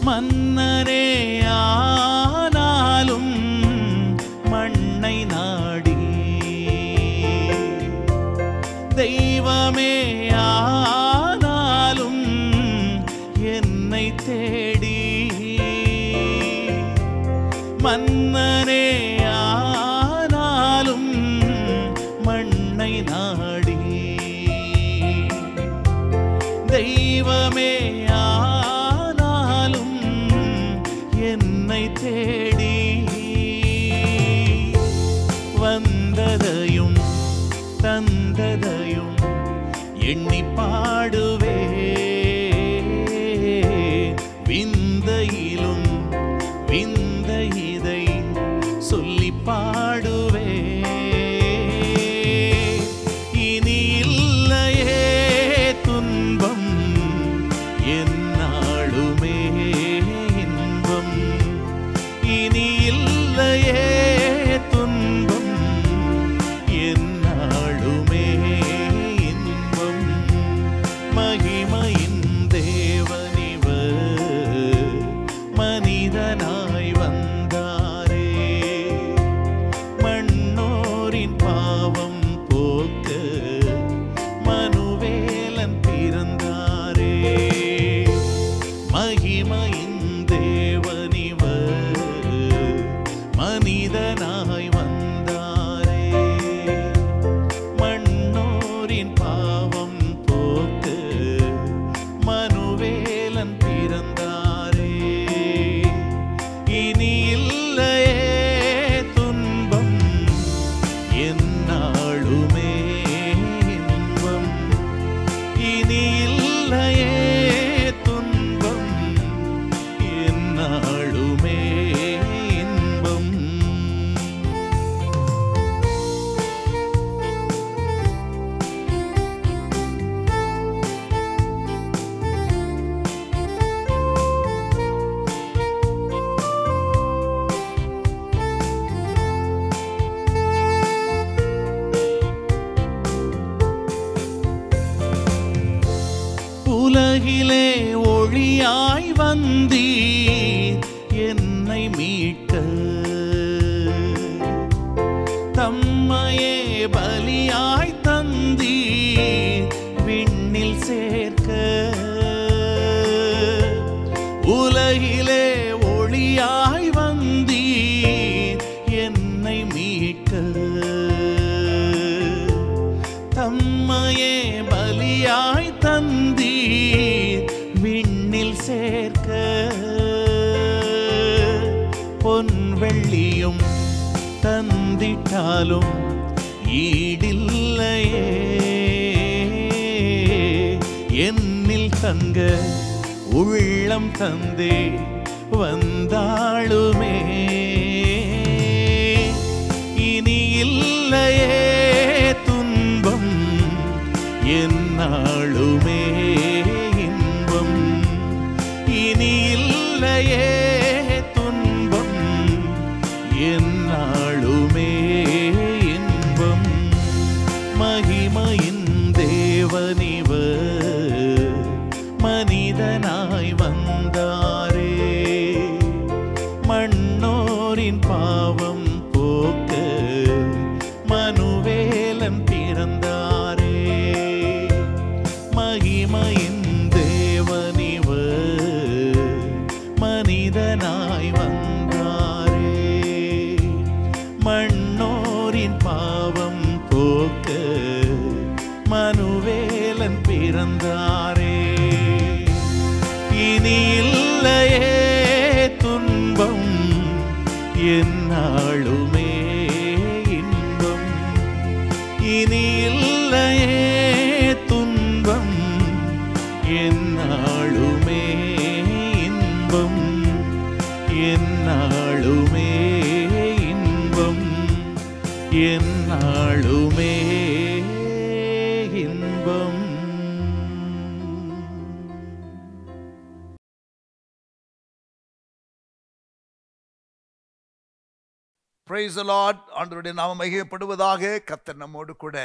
Speaker 4: மன்னரே ஆனாலும் மண்ணை நாடி, தெய்வமே ஆனாலும் என்னை தேடி. மன்னரே ஆனாலும் மண்ணை நாடி, தெய்வமே என்னை தேடி. வந்ததையும் தந்ததையும் எண்ணி பாடுவே, விந்தையிலும் விந்தை இதை சொல்லி பாடுவே. இனி இல்லையே துன்பம், என்னாலுமே இன்பம். இனி இல்லையே துன்பம், என்னாலுமே இன்பம். மகிமையின் தேவனிவர் மனிதனாய் வந்தாரே. மண்ணோரின் பாவம் போக்க மனுவேலன் பிறந்தாரே. மகிமையின் தேவனிவர் மனிதனாய் வந்தாரே. மண்ணோரின் பாவம் போக்க மனுவேலன் பிறந்தாரே. இனி இல்லையே துன்பம், என்னாலுமே இன்பம். இனி இல்லையே துன்பம், என்னாலுமே இன்பம். உலகிலே ஒளியாய் வந்தீர் என்னை மீட்க. தம்மையே பலியாய் தந்தீர் விண்ணில் சேர்க்க. உலகிலே ஒளியாய் வந்தீர் என்னை மீட்க. தம்மையே பலியாய் தந்தீர் விண்ணில் சேர்க்க. பொன் வெள்ளியும் தந்திட்டாலும் ஈடில்லையே. என்னில் தங்க உள்ளம் தந்தே வந்தாளுமே. இனி இல்லையே துன்பம், என்னாலுமே இன்பம். இனி இல்லையே துன்பம், என்னாலுமே இன்பம். மகிமையின் தேவனிவர் மனிதனாய் வந்தாரே. மண்ணோரின் பாவம் போக்க மனுவேலன் பிறந்தாரே. மகிமையின் தேவனிவர் மனிதனாய் வந்தாரே. மண்ணோரின் பாவம் போக்க மனுவேலன் பிறந்தாரே. இனி இல்லையே துன்பம், என்னாலுமே இன்பம். இனி இல்லையே துன்பம், என்னாலுமே இன்பம். என்னாலுமே இன்பம், என்னாலுமே இன்பம்.
Speaker 1: Praise the Lord. ஆண்டவருடைய நாமம் மகிமைப்படுவதாக. கர்த்தர் நம்மோடு கூட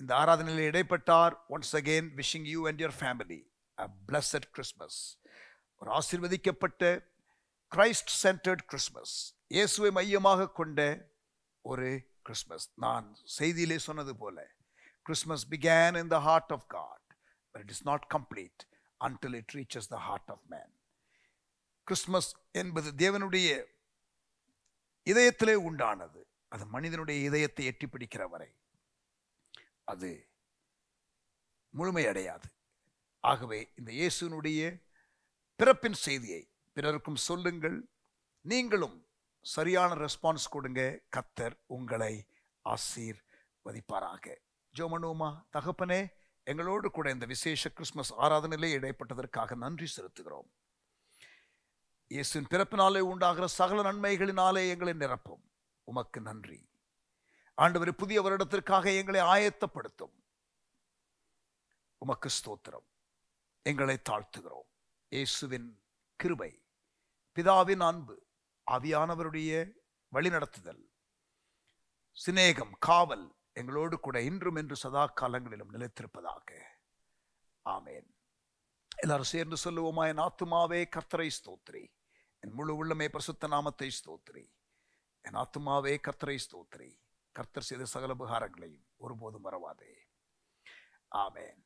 Speaker 1: இந்த ஆராதனையில் இடைப்பட்டார். Once again wishing you and your family a blessed Christmas. ஒரு ஆசீர்வதிக்கப்பட்ட Christ centered Christmas. இயேசுவை மையமாக கொண்ட ஒரு கிறிஸ்மஸ். நான் செய்தியிலே சொன்னது போல Christmas began in the heart of God, but it is not complete until it reaches the heart of man. Christmas என்பது தேவனுடைய இதயத்திலே உண்டானது. அது மனிதனுடைய இதயத்தை எட்டி பிடிக்கிற வரை அது முழுமையடையாது. ஆகவே இந்த இயேசுனுடைய பிறப்பின் செய்தியை பிறருக்கும் சொல்லுங்கள். நீங்களும் சரியான ரெஸ்பான்ஸ் கொடுங்க. கர்த்தர் உங்களை ஆசீர்வதிப்பாராக. ஜோமனுமா தகப்பனே, எங்களோடு கூட இந்த விசேஷ கிறிஸ்மஸ் ஆராதனையிலே இடைப்பட்டதற்காக நன்றி செலுத்துகிறோம். இயேசுவின் பிறப்பினாலே உண்டாகிற சகல நன்மைகளினாலே எங்களை நிரப்பும். உமக்கு நன்றி ஆண்டவரே. புதிய வருடத்திற்காக எங்களை ஆயத்தப்படுத்தும். உமக்கு ஸ்தோத்திரம். எங்களை தாழ்த்துகிறோம். இயேசுவின் கிருபை, பிதாவின் அன்பு, ஆவியானவருடைய வழிநடத்துதல், சிநேகம், காவல் எங்களோடு கூட இன்றும் என்று சதா காலங்களிலும் நிலைத்திருப்பதாக. ஆமேன். எல்லாரும் சேர்ந்து சொல்லுவோமா? என் ஆத்துமாவே கர்த்தரை ஸ்தோத்திரி, என் முழு உள்ளமே பரிசுத்த நாமத்தை ஸ்தோத்திரி. என் ஆத்துமாவே கர்த்தரை ஸ்தோத்திரி, கர்த்தர் செய்த சகல உபகாரங்களையும் ஒருபோதும் மறவாதே. ஆமேன்.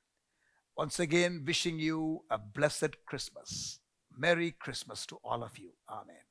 Speaker 1: Once again, wishing you a blessed Christmas. Merry Christmas to all of you. Amen.